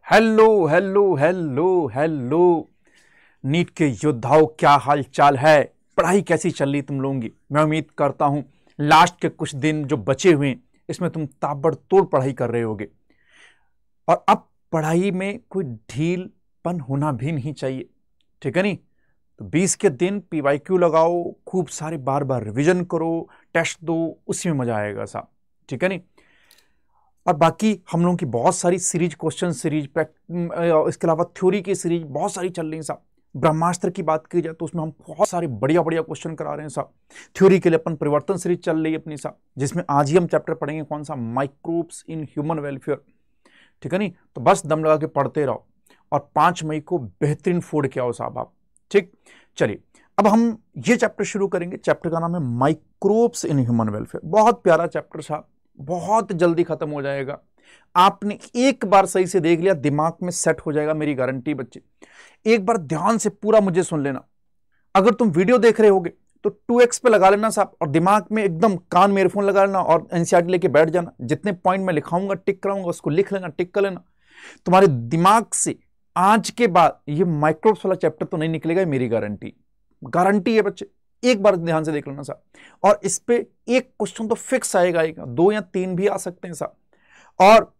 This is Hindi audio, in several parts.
Hello hello hello hello NEET के योद्धाओं, क्या हाल चाल है। पढ़ाई कैसी चल रही तुम लोगों की। मैं उम्मीद करता हूं लास्ट के कुछ दिन जो बचे हुए हैं इसमें तुम ताबड़तोड़ पढ़ाई कर रहे होगे और अब पढ़ाई में कोई ढीलपन होना भी नहीं चाहिए। ठीक है नहीं? तो 20 के दिन PYQ लगाओ, खूब सारे बार बार रिवीजन करो, टेस्ट दो, उसी में मजा आएगा साहब। ठीक है नहीं? और बाकी हम लोगों की बहुत सारी सीरीज, क्वेश्चन सीरीज, इसके अलावा थ्योरी की सीरीज बहुत सारी चल रही है साहब। ब्रह्मास्त्र की बात की जाए तो उसमें हम बहुत सारे बढ़िया बढ़िया क्वेश्चन करा रहे हैं साहब। थ्योरी के लिए अपन परिवर्तन सीरीज चल रही है अपनी साहब, जिसमें आज ही हम चैप्टर पढ़ेंगे कौन सा, माइक्रोब्स इन ह्यूमन वेलफेयर। ठीक है नहीं? तो बस दम लगा के पढ़ते रहो और 5 मई को बेहतरीन फोड़ के आओ साहब आप। ठीक, चलिए अब हम ये चैप्टर शुरू करेंगे। चैप्टर का नाम है माइक्रोब्स इन ह्यूमन वेलफेयर। बहुत प्यारा चैप्टर साहब, बहुत जल्दी खत्म हो जाएगा। आपने एक बार सही से देख लिया, दिमाग में सेट हो जाएगा, मेरी गारंटी बच्चे। एक बार ध्यान से पूरा मुझे सुन लेना। अगर तुम वीडियो देख रहे होगे तो 2x पे लगा लेना साहब और दिमाग में एकदम कान में ईयरफोन लगा लेना और एनसीईआरटी लेके बैठ जाना। जितने पॉइंट मैं लिखाऊंगा, टिक कराऊंगा, उसको लिख लेना, टिक कर लेना। तुम्हारे दिमाग से आज के बाद ये माइक्रोब्स वाला चैप्टर तो नहीं निकलेगा, मेरी गारंटी। गारंटी है बच्चे, एक बार ध्यान से देख लेना साहब। और इस पे एक क्वेश्चन तो फिक्स आएगा, 2 या 3 भी आ सकते हैं साहब। और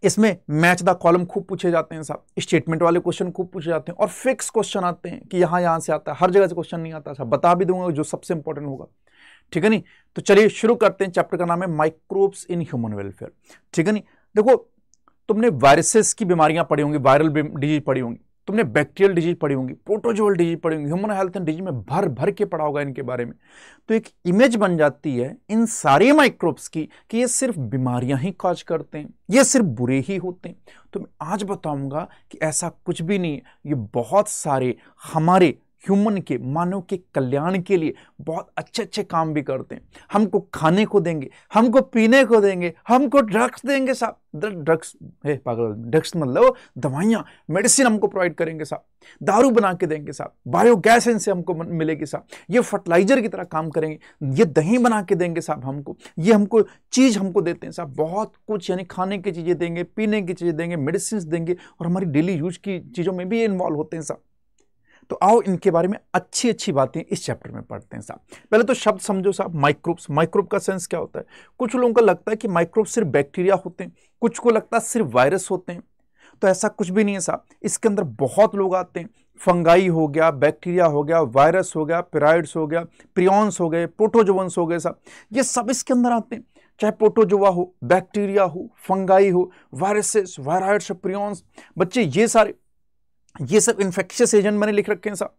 इसमें मैच द कॉलम खूब पूछे जाते हैं साहब, स्टेटमेंट वाले क्वेश्चन खूब पूछे जाते हैं और फिक्स क्वेश्चन आते हैं कि यहां से आता है, हर जगह से क्वेश्चन नहीं आता साहब। बता भी दूंगा जो सबसे इंपॉर्टेंट होगा। ठीक है नहीं? तो चलिए शुरू करते हैं। चैप्टर का नाम है माइक्रोब्स इन ह्यूमन वेलफेयर। ठीक है नहीं? देखो, तुमने वायरसेस की बीमारियां पढ़ी होंगी, वायरल डिजीज पढ़ी होंगी, तुमने बैक्टीरियल डिजीज पढ़ी होंगी, प्रोटोजोअल डिजीज पढ़ी होंगी, ह्यूमन हेल्थ एंड डिजीज में भर भर के पढ़ा होगा इनके बारे में। तो एक इमेज बन जाती है इन सारे माइक्रोब्स की कि ये सिर्फ बीमारियां ही कॉज करते हैं, ये सिर्फ बुरे ही होते हैं। तो मैं आज बताऊंगा कि ऐसा कुछ भी नहीं है। ये बहुत सारे हमारे ह्यूमन के, मानव के कल्याण के लिए बहुत अच्छे अच्छे काम भी करते हैं। हमको खाने को देंगे, हमको पीने को देंगे, हमको ड्रग्स देंगे साहब। ड्रग्स पागल, ड्रग्स मतलब दवाइयाँ, मेडिसिन हमको प्रोवाइड करेंगे साहब। दारू बना के देंगे साहब, बायोगैस इनसे हमको मिलेगी साहब। ये फर्टिलाइजर की तरह काम करेंगे, ये दही बना के देंगे साहब हमको, ये हमको चीज हमको देते हैं साहब। बहुत कुछ, यानी खाने की चीजें देंगे, पीने की चीजें देंगे, मेडिसिन देंगे और हमारी डेली यूज की चीजों में भी ये इन्वॉल्व होते हैं साहब। तो आओ इनके बारे में अच्छी अच्छी बातें इस चैप्टर में पढ़ते हैं साहब। पहले तो शब्द समझो साहब, माइक्रोब्स। माइक्रोब का सेंस क्या होता है? कुछ लोगों को लगता है कि माइक्रोब सिर्फ बैक्टीरिया होते हैं, कुछ को लगता है सिर्फ वायरस होते हैं। तो ऐसा कुछ भी नहीं है साहब। इसके अंदर बहुत लोग आते हैं। फंगाई हो गया, बैक्टीरिया हो गया, वायरस हो गया, पेराइड्स हो गया, प्रियॉन्स हो गए, प्रोटोजोअन्स हो गए साहब। ये सब इसके अंदर आते हैं। चाहे प्रोटोजोआ हो, बैक्टीरिया हो, फंगाई हो, वायरसेस, वायराइड्स, प्रियॉन्स। बच्चे ये सब इन्फेक्शियस एजेंट मैंने लिख रखे हैं साहब।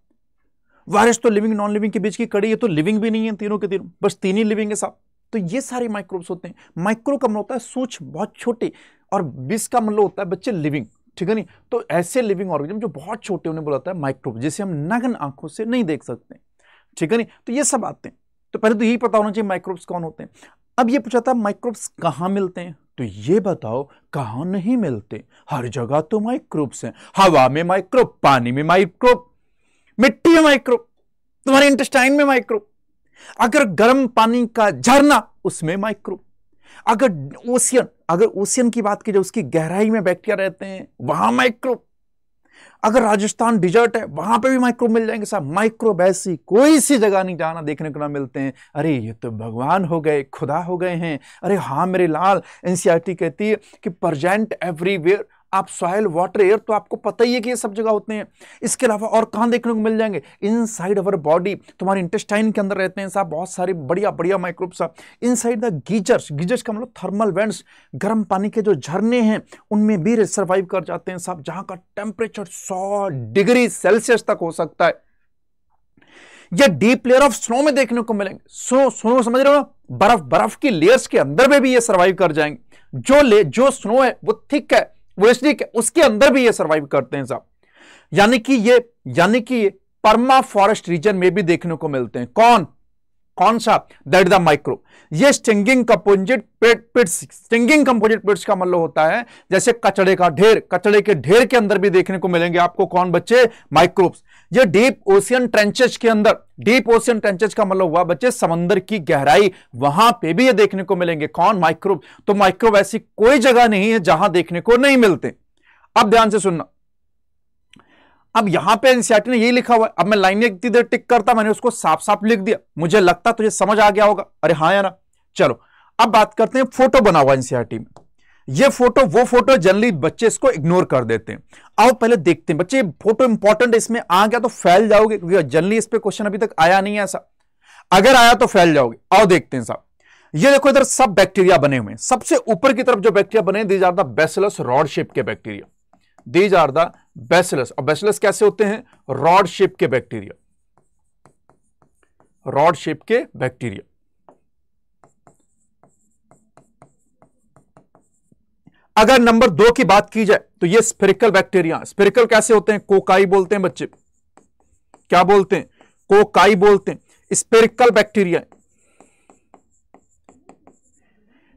वायरस तो लिविंग नॉन लिविंग के बीच की कड़ी है, तो लिविंग भी नहीं है तीनों के तीनों, बस 3 ही लिविंग है साहब। तो ये सारे माइक्रोब्स होते हैं। माइक्रो का मतलब होता है सूक्ष्म, बहुत छोटे, और बिस का मतलब होता है बच्चे लिविंग। ठीक है नहीं? तो ऐसे लिविंग ऑर्गेनिज्म जो बहुत छोटे, उन्हें बोला जाता है माइक्रोब, जिसे हम नग्न आंखों से नहीं देख सकते। ठीक है नहीं? तो ये सब आते हैं। तो पहले तो यही पता होना चाहिए माइक्रोब्स कौन होते हैं। अब ये पूछा था माइक्रोब्स कहां मिलते हैं, तो ये बताओ कहां नहीं मिलते। हर जगह तो माइक्रोब्स हैं। हवा में माइक्रोब, पानी में माइक्रोब, मिट्टी में माइक्रोब, तुम्हारे इंटेस्टाइन में माइक्रोब, अगर गर्म पानी का झरना उसमें माइक्रोब, अगर ओशियन की बात की जाए, उसकी गहराई में बैक्टीरिया रहते हैं, वहां माइक्रोब। अगर राजस्थान डिजर्ट है, वहां पे भी माइक्रोब मिल जाएंगे साहब। माइक्रोब ऐसी कोई सी जगह नहीं जहां देखने को ना मिलते हैं। अरे ये तो भगवान हो गए, खुदा हो गए हैं। अरे हाँ मेरे लाल, एनसीईआरटी कहती है कि प्रेजेंट एवरीवेयर। आप सॉइल, वाटर, एयर तो आपको पता ही है कि ये सब जगह होते हैं। इसके अलावा और कहां देखने को मिल जाएंगे? इनसाइड अवर बॉडी, तुम्हारे इंटेस्टाइन के अंदर रहते हैं साहब बहुत सारे बढ़िया बढ़िया माइक्रोब्स साहब। इनसाइड द गीजर्स, गीजर्स का मतलब थर्मल वेंट्स, गर्म पानी के जो झरने हैं उनमें भी सर्वाइव कर जाते हैं साहब, जहां का टेम्परेचर 100 डिग्री सेल्सियस तक हो सकता है। ये डीप लेयर ऑफ स्नो में देखने को मिलेंगे। स्नो समझ रहे हो ना? बर्फ की लेयर्स के अंदर में भी ये सर्वाइव कर जाएंगे। जो स्नो है वो थिक है, वो एसिडिक है, उसके अंदर भी ये सर्वाइव करते हैं साहब। यानी कि ये पर्मा फॉरेस्ट रीजन में भी देखने को मिलते हैं। कौन सा? That the microbe. ये स्टिंगिंग कंपोजिट पिट्स, स्टिंगिंग कंपोजिट पिट्स का मतलब होता है जैसे कचड़े का ढेर, कचड़े के ढेर के अंदर भी देखने को मिलेंगे आपको। कौन बच्चे? माइक्रोब्स। ये डीप ओशियन ट्रेंचेज के अंदर, डीप ओशियन ट्रेंचेज का मतलब हुआ बच्चे समंदर की गहराई, वहां पे भी ये देखने को मिलेंगे। कौन? माइक्रोब। तो माइक्रोब ऐसी कोई जगह नहीं है जहां देखने को नहीं मिलते। अब ध्यान से सुनना, अब यहां पे एनसीईआरटी ने यही लिखा हुआ है। अब मैं लाइन इतनी देर टिक करता, मैंने उसको साफ साफ लिख दिया, मुझे लगता तुझे समझ आ गया होगा। अरे हाँ या ना। चलो अब बात करते हैं, फोटो बना हुआ एनसीईआरटी में। ये फोटो वो फोटो जनरली बच्चे इसको इग्नोर कर देते हैं। आओ पहले देखते हैं बच्चे, फोटो इंपॉर्टेंट, इसमें आ गया तो फैल जाओगे, क्योंकि जनरली इस पे क्वेश्चन अभी तक आया नहीं है ऐसा, अगर आया तो फैल जाओगे। आओ देखते हैं साहब, ये देखो इधर सब बैक्टीरिया बने हुए हैं। सबसे ऊपर की तरफ जो बैक्टीरिया बने, these are the bacillus rod shape के bacteria, these are the bacillus. और बैसिलस कैसे होते हैं? रॉड शेप के बैक्टीरिया, रॉड शेप के बैक्टीरिया। अगर नंबर 2 की बात की जाए तो ये स्फेरिकल बैक्टीरिया। स्फेरिकल कैसे होते हैं? कोकाई बोलते हैं बच्चे, क्या बोलते हैं? कोकाई बोलते हैं, स्फेरिकल बैक्टीरिया।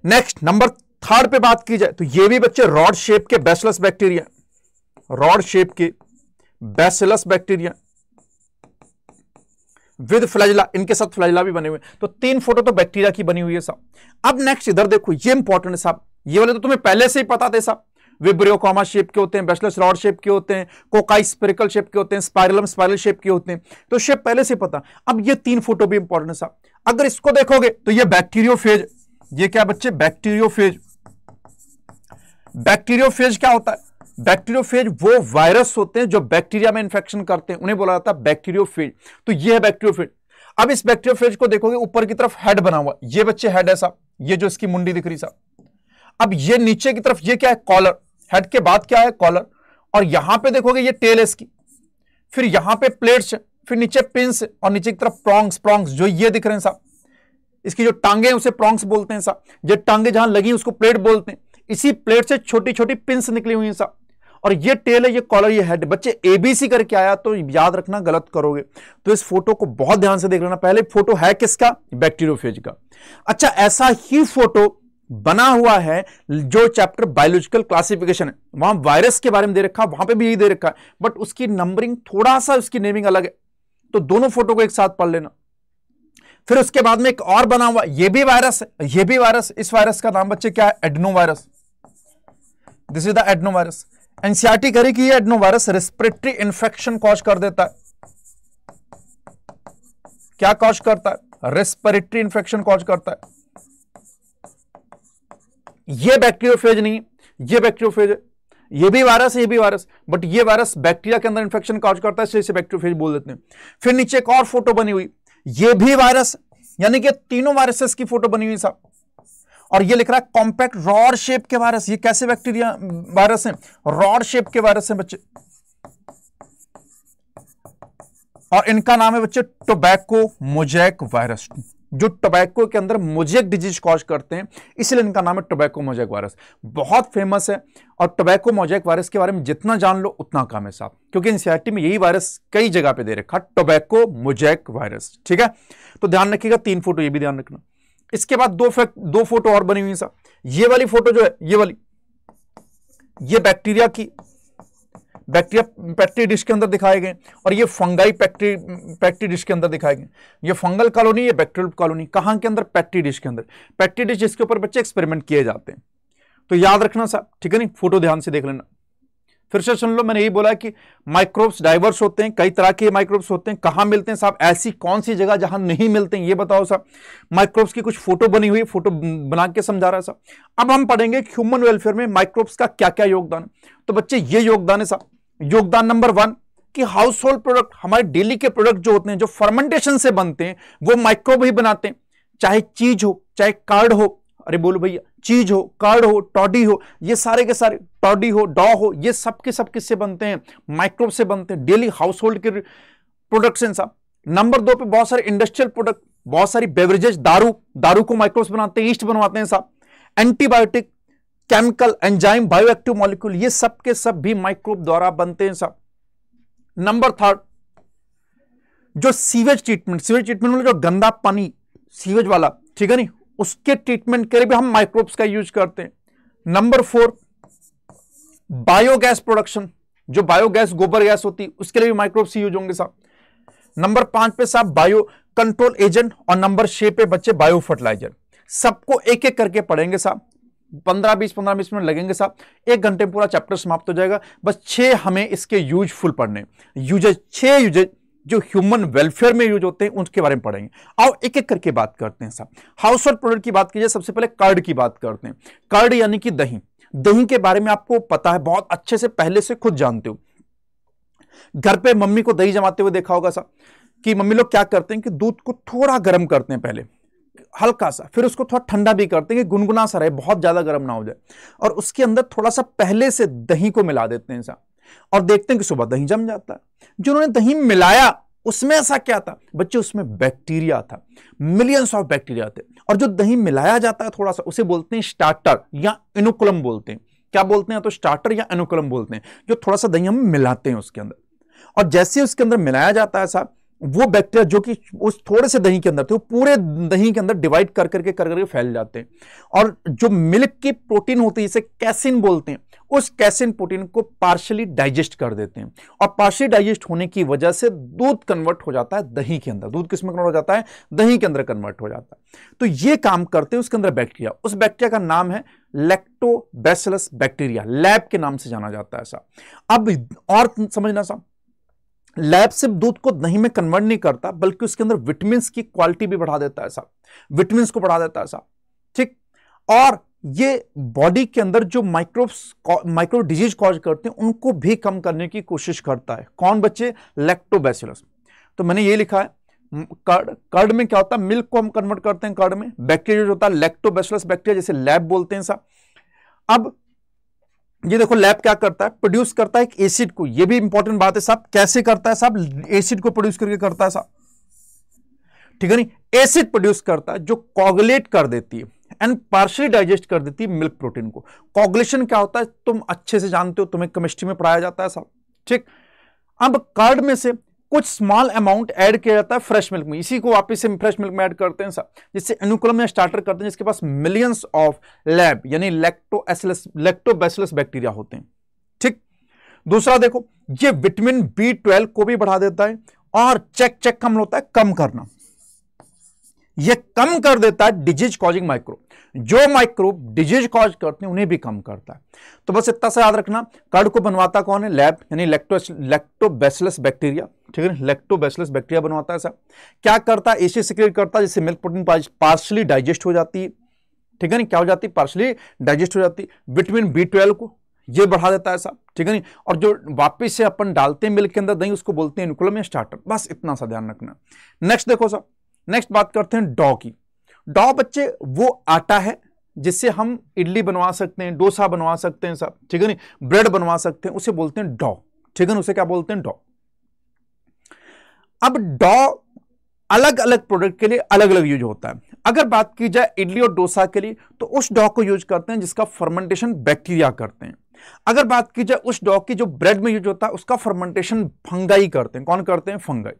नेक्स्ट नंबर 3 पे बात की जाए तो ये भी बच्चे रॉड शेप के बैसिलस बैक्टीरिया, रॉड शेप के बैसिलस बैक्टीरिया विद फ्लैजिला, इनके साथ फ्लैजिला भी बने हुए। तो 3 फोटो तो बैक्टीरिया की बनी हुई है साहब। अब नेक्स्ट इधर देखो, ये इंपॉर्टेंट है साहब, ये वाले तो तुम्हें पहले से ही पता थे साहब। विब्रियो कॉमा शेप के होते हैं, बैसिलस रॉड शेप के होते हैं, कोकाई स्फेरिकल शेप के होते हैं, स्पाइरलम स्पाइरल शेप के होते हैं। तो शेप पहले से पता। अब ये 3 फोटो भी इंपॉर्टेंट है साहब। अगर इसको देखोगे तो ये बैक्टीरियोफेज, ये क्या बच्चे? बैक्टीरियोफेज। बैक्टीरियोफेज क्या होता है? बैक्टीरियोफेज वो वायरस होते हैं जो बैक्टीरिया में इंफेक्शन करते हैं, उन्हें बोला जाता है बैक्टीरियोफेज। तो ये है बैक्टीरियोफेज। अब इस बैक्टीरियोफेज को देखोगे, ऊपर की तरफ हेड बना हुआ, ये बच्चे हेड है साहब, ये जो इसकी मुंडी दिख रही साहब। अब ये नीचे की तरफ ये क्या है? कॉलर। हेड के बाद क्या है? कॉलर। और यहां पे देखोगे ये टेल है इसकी, फिर यहां पे प्लेट्स है, फिर नीचे पिंस, और नीचे की तरफ प्रॉन्ग्स। प्रॉन्ग्स जो ये दिख रहे हैं साहब, इसकी जो टांगे हैं उसे प्रॉन्ग्स बोलते हैं साहब। ये टांगे जहां लगी उसको प्लेट बोलते हैं। इसी प्लेट से छोटी छोटी पिंस निकली हुई हैं साहब। और ये टेल है, ये कॉलर, ये हेड। बच्चे एबीसी करके आया तो याद रखना, गलत करोगे। तो इस फोटो को बहुत ध्यान से देख लेना। पहले फोटो है किसका? बैक्टीरियोफेज का। अच्छा, ऐसा ही फोटो बना हुआ है जो चैप्टर बायोलॉजिकल क्लासिफिकेशन है, वहां वायरस के बारे में दे रखा है, वहां पे भी यही दे रखा है, बट उसकी नंबरिंग थोड़ा सा, उसकी नेमिंग अलग है। तो दोनों फोटो को एक साथ पढ़ लेना। फिर उसके बाद में एक और बना हुआ, ये भी वायरस है, ये भी वायरस। इस वायरस का नाम बच्चे क्या है? Adenovirus. This is the adenovirus. NCERT करी कि ये एडनोवायरस रेस्पिरेटरी इंफेक्शन कॉज कर देता है। क्या कॉज करता है? रेस्पिरेटरी इंफेक्शन कॉज करता है। ये बैक्टीरियोफेज नहीं, ये बैक्टीरियोफेज है। ये भी वायरस है, ये भी वायरस, बट ये वायरस बैक्टीरिया के अंदर इंफेक्शन कॉज करता है, इसलिए इसे बैक्टीरियोफेज बोल देते हैं। फिर नीचे एक और फोटो बनी हुई, ये भी वायरस, यानी कि तीनों वायरसेस की फोटो बनी हुई साहब। और ये लिख रहा है कॉम्पैक्ट रॉड शेप के वायरस। ये कैसे बैक्टीरिया वायरस हैं? रॉड शेप के वायरस हैं बच्चे। और इनका नाम है बच्चे टोबैको मोजैक वायरस, जो टोबैको के अंदर मोजैक डिजीज कॉज करते हैं, इसलिए इनका नाम है टोबैको मोजैक वायरस। बहुत फेमस है। और टोबैको मोजैक वायरस के बारे में जितना जान लो उतना कम है साहब, क्योंकि एनसीईआरटी में यही वायरस कई जगह पे दे रखा, टोबैको मोजैक वायरस। ठीक है, तो ध्यान रखिएगा। 3 फोटो, ये भी ध्यान रखना। इसके बाद दो फोटो और बनी हुई साहब। ये वाली फोटो जो है, ये वाली, ये बैक्टीरिया की, बैक्टीरिया पेट्री डिश के अंदर दिखाए गए, और ये फंगाई पेट्री डिश के अंदर दिखाए गए। ये फंगल कॉलोनी, ये बैक्टीरियल कॉलोनी। कहां के अंदर? पेट्री डिश के अंदर। पेट्री डिश जिसके ऊपर बच्चे एक्सपेरिमेंट किए जाते हैं। तो याद रखना साहब, ठीक है नहीं? फोटो ध्यान से देख लेना। फिर से सुन लो, मैंने यही बोला कि माइक्रोब्स डाइवर्स होते हैं, कई तरह के माइक्रोब्स होते हैं। कहां मिलते हैं साहब? ऐसी कौन सी जगह जहां नहीं मिलते हैं, ये बताओ साहब। माइक्रोब्स की कुछ फोटो बनी हुई, फोटो बना के समझा रहा है साहब। अब हम पढ़ेंगे ह्यूमन वेलफेयर में माइक्रोब्स का क्या क्या योगदान। तो बच्चे ये योगदान है साहब। योगदान नंबर 1 कि हाउस होल्ड प्रोडक्ट, हमारे डेली के प्रोडक्ट जो होते हैं, जो फर्मेंटेशन से बनते हैं, वो माइक्रोब ही बनाते हैं। चाहे चीज हो, चाहे कार्ड हो, अरे बोलो भैया, चीज हो, कार्ड हो, टॉडी हो, ये सारे के सारे, टॉडी हो, डॉ हो, ये सब के सब किससे बनते हैं? माइक्रोब से बनते हैं। डेली हाउस होल्ड के प्रोडक्ट्स हैं साहब। नंबर 2 पे बहुत सारे इंडस्ट्रियल प्रोडक्ट, बहुत सारी बेवरेजेस, दारू को माइक्रोब्स बनाते हैं, ईस्ट बनवाते हैं साहब। Antibiotic, chemical, enzyme, bioactive molecule, ये सब के सब भी माइक्रोब द्वारा बनते हैं साहब। नंबर 3 जो सीवेज ट्रीटमेंट मतलब जो गंदा पानी सीवेज वाला, ठीक है नहीं, उसके ट्रीटमेंट के लिए भी हम माइक्रोब्स का यूज करते हैं। नंबर 4 बायोगैस प्रोडक्शन, जो बायोगैस गोबर गैस होती है, उसके लिए भी माइक्रोब्स यूज होंगे साहब। नंबर 5 पे साहब बायो कंट्रोल एजेंट, और नंबर 6 पे बच्चे बायो फर्टिलाइजर। सबको एक एक करके पढ़ेंगे साहब। 15-20 मिनट लगेंगे साहब, 1 घंटे में पूरा चैप्टर समाप्त हो जाएगा। बस 6 हमें इसके यूजफुल पढ़ने, यूजेज 6 यूजेज जो ह्यूमन वेलफेयर में यूज होते हैं उनके बारे में पढ़ेंगे। आओ एक एक करके बात करते हैं साहब। हाउस होल्ड प्रोडक्ट की बात कीजिए, सबसे पहले कर्ड की बात करते हैं। कर्ड यानी कि दही। दही के बारे में आपको पता है बहुत अच्छे से, पहले से खुद जानते हो। घर पे मम्मी को दही जमाते हुए देखा होगा साहब कि मम्मी लोग क्या करते हैं कि दूध को थोड़ा गर्म करते हैं पहले, हल्का सा, फिर उसको थोड़ा ठंडा भी करते हैं कि गुनगुना सा रहे, बहुत ज्यादा गर्म ना हो जाए, और उसके अंदर थोड़ा सा पहले से दही को मिला देते हैं साहब, और देखते हैं कि सुबह दही जम जाता है। जिन्होंने दही मिलाया उसमें ऐसा क्या था बच्चे, उसमें बैक्टीरिया था, मिलियंस ऑफ बैक्टीरिया थे। और जो दही मिलाया जाता है थोड़ा सा, उसे बोलते हैं स्टार्टर या इनोकुलम बोलते हैं। क्या बोलते हैं, तो स्टार्टर या इनोकुलम बोलते हैं, जो थोड़ा सा दही हम मिलाते हैं उसके अंदर। और जैसे उसके अंदर मिलाया जाता है साहब, वो बैक्टीरिया जो कि उस थोड़े से दही के अंदर थे, वो पूरे दही के अंदर डिवाइड कर करके फैल जाते हैं। और जो मिल्क की प्रोटीन होती है, जिसे कैसिन बोलते हैं, उस कैसिन प्रोटीन को पार्शियली डाइजेस्ट कर देते हैं। और पार्शियली डाइजेस्ट होने की वजह से दूध कन्वर्ट हो जाता है दही के अंदर। दूध किस में कन्वर्ट हो जाता है, दही के अंदर कन्वर्ट हो जाता है। तो ये काम करते हैं उसके अंदर बैक्टीरिया। उस बैक्टीरिया का नाम है लैक्टोबैसिलस बैक्टीरिया, लैब के नाम से जाना जाता है ऐसा। अब और समझना साहब, लैब सिर्फ दूध को दही में कन्वर्ट नहीं करता, बल्कि उसके अंदर विटामिन की क्वालिटी भी बढ़ा देता है साहब, विटामिन को बढ़ा देता है साहब, ठीक। और ये बॉडी के अंदर जो माइक्रो डिजीज कॉज करते हैं उनको भी कम करने की कोशिश करता है। कौन बच्चे, लैक्टोबैसिलस। तो मैंने ये लिखा है कर्ड में क्या होता है, मिल्क को हम कन्वर्ट करते हैं कर्ड में, बैक्टीरिया जो होता है लैक्टोबैसिलस बैक्टीरिया, जैसे लैब बोलते हैं साहब। अब ये देखो लैब क्या करता है, प्रोड्यूस करता है एक एसिड को। ये भी इंपॉर्टेंट बात है साहब, कैसे करता है साहब, एसिड को प्रोड्यूस करके करता है साहब, ठीक है नहीं, एसिड प्रोड्यूस करता है जो कोगुलेट कर देती है एंड पार्शियली डाइजेस्ट कर देती है मिल्क प्रोटीन को। कोगुलेशन क्या होता है तुम अच्छे से जानते हो, तुम्हें केमिस्ट्री में पढ़ाया जाता है साहब, ठीक। अब कर्ड में से कुछ स्मॉल अमाउंट ऐड किया जाता है फ्रेश मिल्क में, इसी को वापस से फ्रेश मिल्क में ऐड करते हैं साहब, जिससे इनोकुलम में स्टार्टर करते हैं, जिसके पास मिलियंस ऑफ लैब यानी लैक्टोबैसिलस बैक्टीरिया होते हैं, ठीक। दूसरा देखो, ये विटामिन B12 को भी बढ़ा देता है, और चेक कम होता है, कम करना, यह कम कर देता है डिजीज कॉजिंग माइक्रो, जो माइक्रोब डिजीज कॉज करते हैं उन्हें भी कम करता है। तो बस इतना सा याद रखना, कर्ड को बनवाता कौन है, लैब यानी लैक्टोबैसिलस बैक्टीरिया, ठीक है, लैक्टोबैसिलस बैक्टीरिया बनवाता है साहब। क्या करता है, एसिड सिक्रेट करता है, जिससे मिल्क प्रोटीन पार्शियली डाइजेस्ट हो जाती है, ठीक है नहीं, क्या हो जाती है, पार्शियली डाइजेस्ट हो जाती है। विटामिन B12 को ये बढ़ा देता है साहब, ठीक है नहीं, और जो वापिस से अपन डालते हैं मिल्क के अंदर दही, उसको बोलते हैं इनोकुलम या स्टार्टर। बस इतना सा ध्यान रखना। नेक्स्ट देखो साहब, नेक्स्ट बात करते हैं डॉ की। डॉ बच्चे वो आटा है जिससे हम इडली बनवा सकते हैं, डोसा बनवा सकते हैं साहब, ठीक है नहीं, ब्रेड बनवा सकते हैं, उसे बोलते हैं डॉ, ठीक है ना, उसे क्या बोलते हैं, डॉ। अब डॉ अलग अलग प्रोडक्ट के लिए अलग अलग यूज होता है। अगर बात की जाए इडली और डोसा के लिए, तो उस डॉ को यूज करते हैं जिसका फर्मेंटेशन बैक्टीरिया करते हैं। अगर बात की जाए उस डॉ की जो ब्रेड में यूज होता है, उसका फर्मेंटेशन फंगाई करते हैं। कौन करते हैं, फंगाई।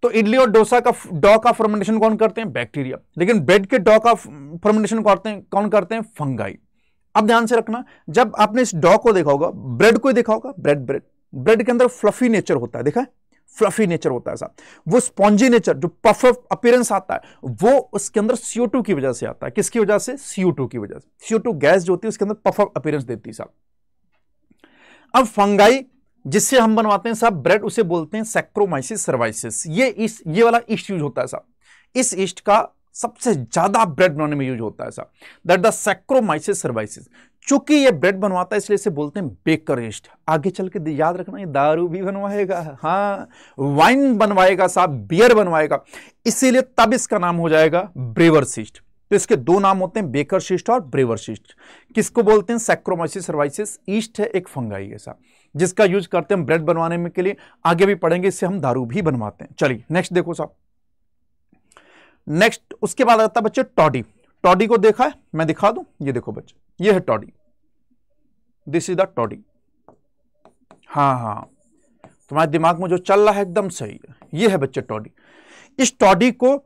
तो इडली और डोसा का डॉ का फर्मेंटेशन कौन करते हैं, बैक्टीरिया। लेकिन ब्रेड के डॉ का फर्मेंटेशन कौन करते हैं, फंगाई। अब ध्यान से रखना, जब आपने इस डॉ को देखा होगा, ब्रेड को देखा होगा, ब्रेड के अंदर फ्लफी नेचर होता है, देखा है, फ्लफी नेचर होता है साहब। वो स्पॉन्जी नेचर, जो पफ अपीयरेंस आता है, वो उसके अंदर CO2 की वजह से आता है। किसकी वजह से, CO2 की वजह से। CO2 गैस जो होती है उसके अंदर पफ अपीयरेंस देती है साहब। अब फंगाई जिससे हम बनवाते हैं साहब ब्रेड, उसे बोलते हैं सैक्रोमाइसिस सर्वाइसिस। ये वाला ईस्ट यूज होता है साहब, इस ईस्ट का सबसे ज्यादा ब्रेड बनाने में यूज होता है साहब, दैट द सैक्रोमाइसिस सर्वाइसिस। चूंकि ये ब्रेड बनवाता है इसलिए इसे बोलते हैं बेकर ईस्ट। आगे चल के याद रखना, ये दारू भी बनवाएगा, हाँ, वाइन बनवाएगा साहब, बियर बनवाएगा, इसीलिए तब इसका नाम हो जाएगा ब्रेवर्स ईस्ट। तो इसके दो नाम होते हैं, बेकर ईस्ट और ब्रेवर्स ईस्ट। किसको बोलते हैं, सैक्रोमाइसिस सर्वाइसिस। ईस्ट है एक फंगाई है साहब, जिसका यूज करते हैं ब्रेड बनवाने में के लिए। आगे भी पढ़ेंगे, इससे हम दारू भी बनवाते हैं। चलिए नेक्स्ट देखो साहब। नेक्स्ट उसके बाद आता है बच्चे टॉडी। टॉडी को देखा है, मैं दिखा दूं, ये देखो बच्चे, ये है toddy, this is the toddy. हाँ, तुम्हारे दिमाग में जो चल रहा है एकदम सही है, ये है बच्चे टॉडी। इस टॉडी को,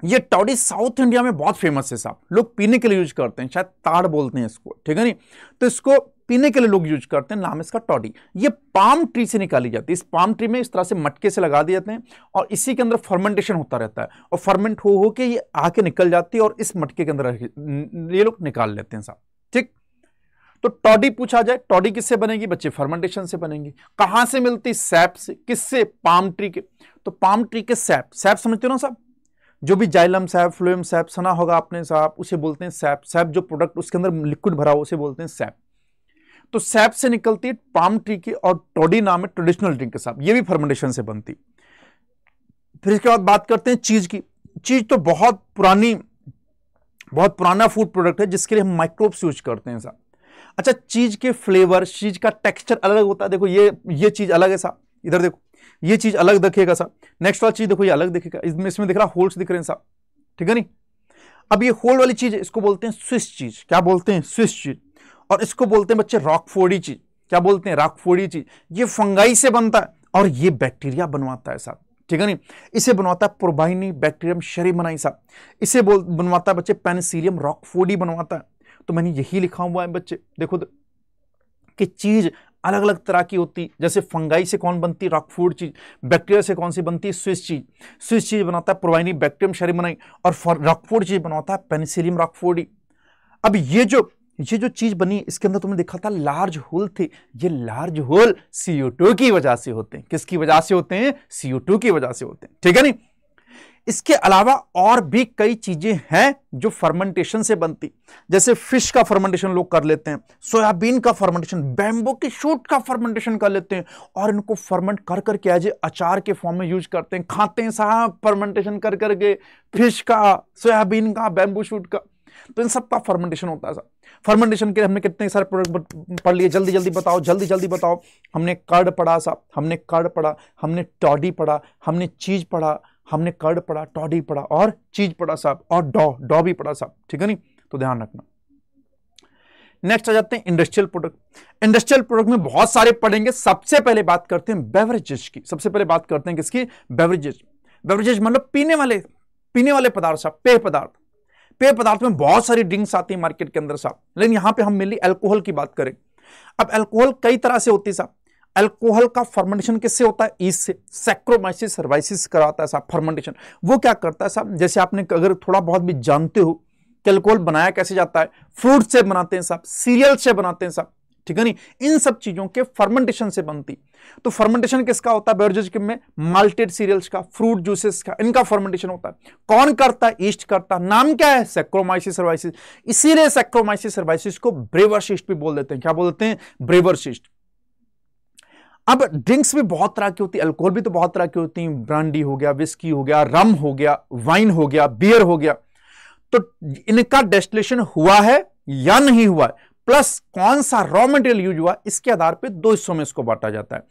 ये टॉडी साउथ इंडिया में बहुत फेमस है साहब, लोग पीने के लिए यूज करते हैं, शायद ताड़ बोलते हैं इसको, ठीक है नहीं। तो इसको पीने के लिए लोग यूज करते हैं, नाम इसका टॉडी। ये पाम ट्री से निकाली जाती है। इस पाम ट्री में इस तरह से मटके से लगा दिए जाते हैं और इसी के अंदर फर्मेंटेशन होता रहता है और फर्मेंट हो के ये आके निकल जाती है और इस मटके के अंदर ये लोग निकाल लेते हैं साहब। ठीक, तो टॉडी पूछा जाए, टॉडी किससे बनेगी बच्चे? फर्मेंटेशन से बनेगी। कहां से मिलती? सैप से। किससे? पाम ट्री के। तो पाम ट्री के सैप, सैप समझते हो ना साहब, जो भी जाइलम सैप, फ्लोएम सैप सुना होगा आपने साहब, उसे बोलते हैं सैप। सैप जो प्रोडक्ट उसके अंदर लिक्विड भरा हो उसे बोलते हैं सैप। तो सैप से निकलती है पाम ट्री की और टॉडी नाम है ट्रेडिशनल ड्रिंक के साहब, ये भी फर्मेंटेशन से बनती। फिर इसके बाद बात करते हैं चीज की। चीज तो बहुत पुराना फूड प्रोडक्ट है जिसके लिए हम माइक्रोब्स यूज करते हैं साहब। अच्छा, चीज के फ्लेवर, चीज का टेक्सचर अलग होता है। देखो ये चीज अलग है साहब, इधर देखो ये चीज अलग दिखेगा साहब। नेक्स्ट वाला चीज देखो ये अलग दिखेगा, इसमें दिख रहा होल्स दिख रहे हैं साहब, ठीक है नहीं। अब ये होल वाली चीज है, इसको बोलते हैं स्विस चीज। क्या बोलते हैं? Swiss cheese. और इसको बोलते हैं बच्चे रॉकफोर्डी चीज। क्या बोलते हैं? रॉकफोर्डी चीज। ये फंगाई से बनता है और ये बैक्टीरिया बनवाता है साहब, ठीक है नहीं। इसे बनवाता है प्रोबाइनी बैक्टीरियम शरीमनाई साहब। इसे बनवाता है बच्चे पेनिसिलियम रॉकफोर्डी बनवाता है। तो मैंने यही लिखा हुआ है बच्चे, देखो कि चीज अलग अलग तरह की होती। जैसे फंगाई से कौन बनती? रॉकफोर्ड चीज। बैक्टीरिया से कौन सी बनती है? Swiss cheese. स्विस चीज बनाता है प्रोबाइनी बैक्टीरियम शरीमनाई और रॉकफोर्ड चीज बनाता है पेनिसिलियम रॉकफोर्डी। अब ये जो चीज बनी इसके अंदर तुमने देखा था लार्ज होल थे। ये लार्ज होल CO2 की वजह से होते हैं। किसकी वजह से होते हैं? CO2 की वजह से होते हैं, ठीक है नहीं। इसके अलावा और भी कई चीजें हैं जो फर्मेंटेशन से बनती। जैसे फिश का फर्मेंटेशन लोग कर लेते हैं, सोयाबीन का फर्मेंटेशन, बैम्बू की शूट का फर्मेंटेशन कर लेते हैं और इनको फर्मेंट कर करके एज अचार के फॉर्म में यूज करते हैं, खाते हैं साहब फर्मेंटेशन कर करके, फिश का, सोयाबीन का, बैम्बू शूट का। तो इन सब का फर्मेंटेशन होता है साहब। फर्मेंटेशन के हमने कितने सारे प्रोडक्ट पढ़ लिए, जल्दी जल्दी बताओ, जल्दी जल्दी बताओ। हमने कर्ड पढ़ा साहब, हमने कर्ड पढ़ा, हमने टॉडी पढ़ा, हमने चीज पढ़ा, हमने कर्ड पढ़ा, टॉडी पढ़ा और चीज पढ़ा साहब, और डॉ भी पढ़ा साहब, ठीक है नहीं। तो ध्यान रखना। नेक्स्ट आ जाते हैं इंडस्ट्रियल प्रोडक्ट। इंडस्ट्रियल प्रोडक्ट में बहुत सारे पढ़ेंगे। सबसे पहले बात करते हैं बेवरेजेस की। सबसे पहले बात करते हैं किसकी? बेवरेजेस। बेवरेजेस मतलब पीने वाले पदार्थ साहब, पेय पदार्थ। पेय पदार्थ में बहुत सारी ड्रिंक्स आती है मार्केट के अंदर साहब, लेकिन यहां पे हम मेनली अल्कोहल की बात करें। अब अल्कोहल कई तरह से होती है साहब। अल्कोहल का फर्मेंटेशन किससे होता है? ईस्ट से। सैक्रोमाइसिस सर्वाइसिस कराता है साहब फर्मेंटेशन। वो क्या करता है साहब, जैसे आपने अगर थोड़ा बहुत भी जानते हो कि अल्कोहल बनाया कैसे जाता है, फ्रूट से बनाते हैं साहब, सीरियल से बनाते हैं साहब, ठीक है नहीं। इन सब चीजों के फर्मेंटेशन से बनती। तो फर्मेंटेशन किसका होता है? बेवरेजेस में माल्टेड सीरियल्स का, फ्रूट जूसेस का, इनका फर्मेंटेशन होता है। कौन करता है? ईस्ट करता है। नाम क्या है? सैक्रोमाइसिस सर्वाइसिस। इसीलिए सैक्रोमाइसिस सर्वाइसिस को ब्रेवर्स ईस्ट भी बोल देते हैं। क्या बोलते हैं? Brewers east. अब ड्रिंक्स भी बहुत तरह की होती है, अल्कोहल भी तो बहुत तरह की होती है। ब्रांडी हो गया, विस्की हो गया, रम हो गया, वाइन हो गया, बियर हो गया। तो इनका डेस्टिलेशन हुआ है या नहीं हुआ है, प्लस कौन सा रॉ मटेरियल यूज हुआ, इसके आधार पे दो हिस्सों में इसको बांटा जाता है।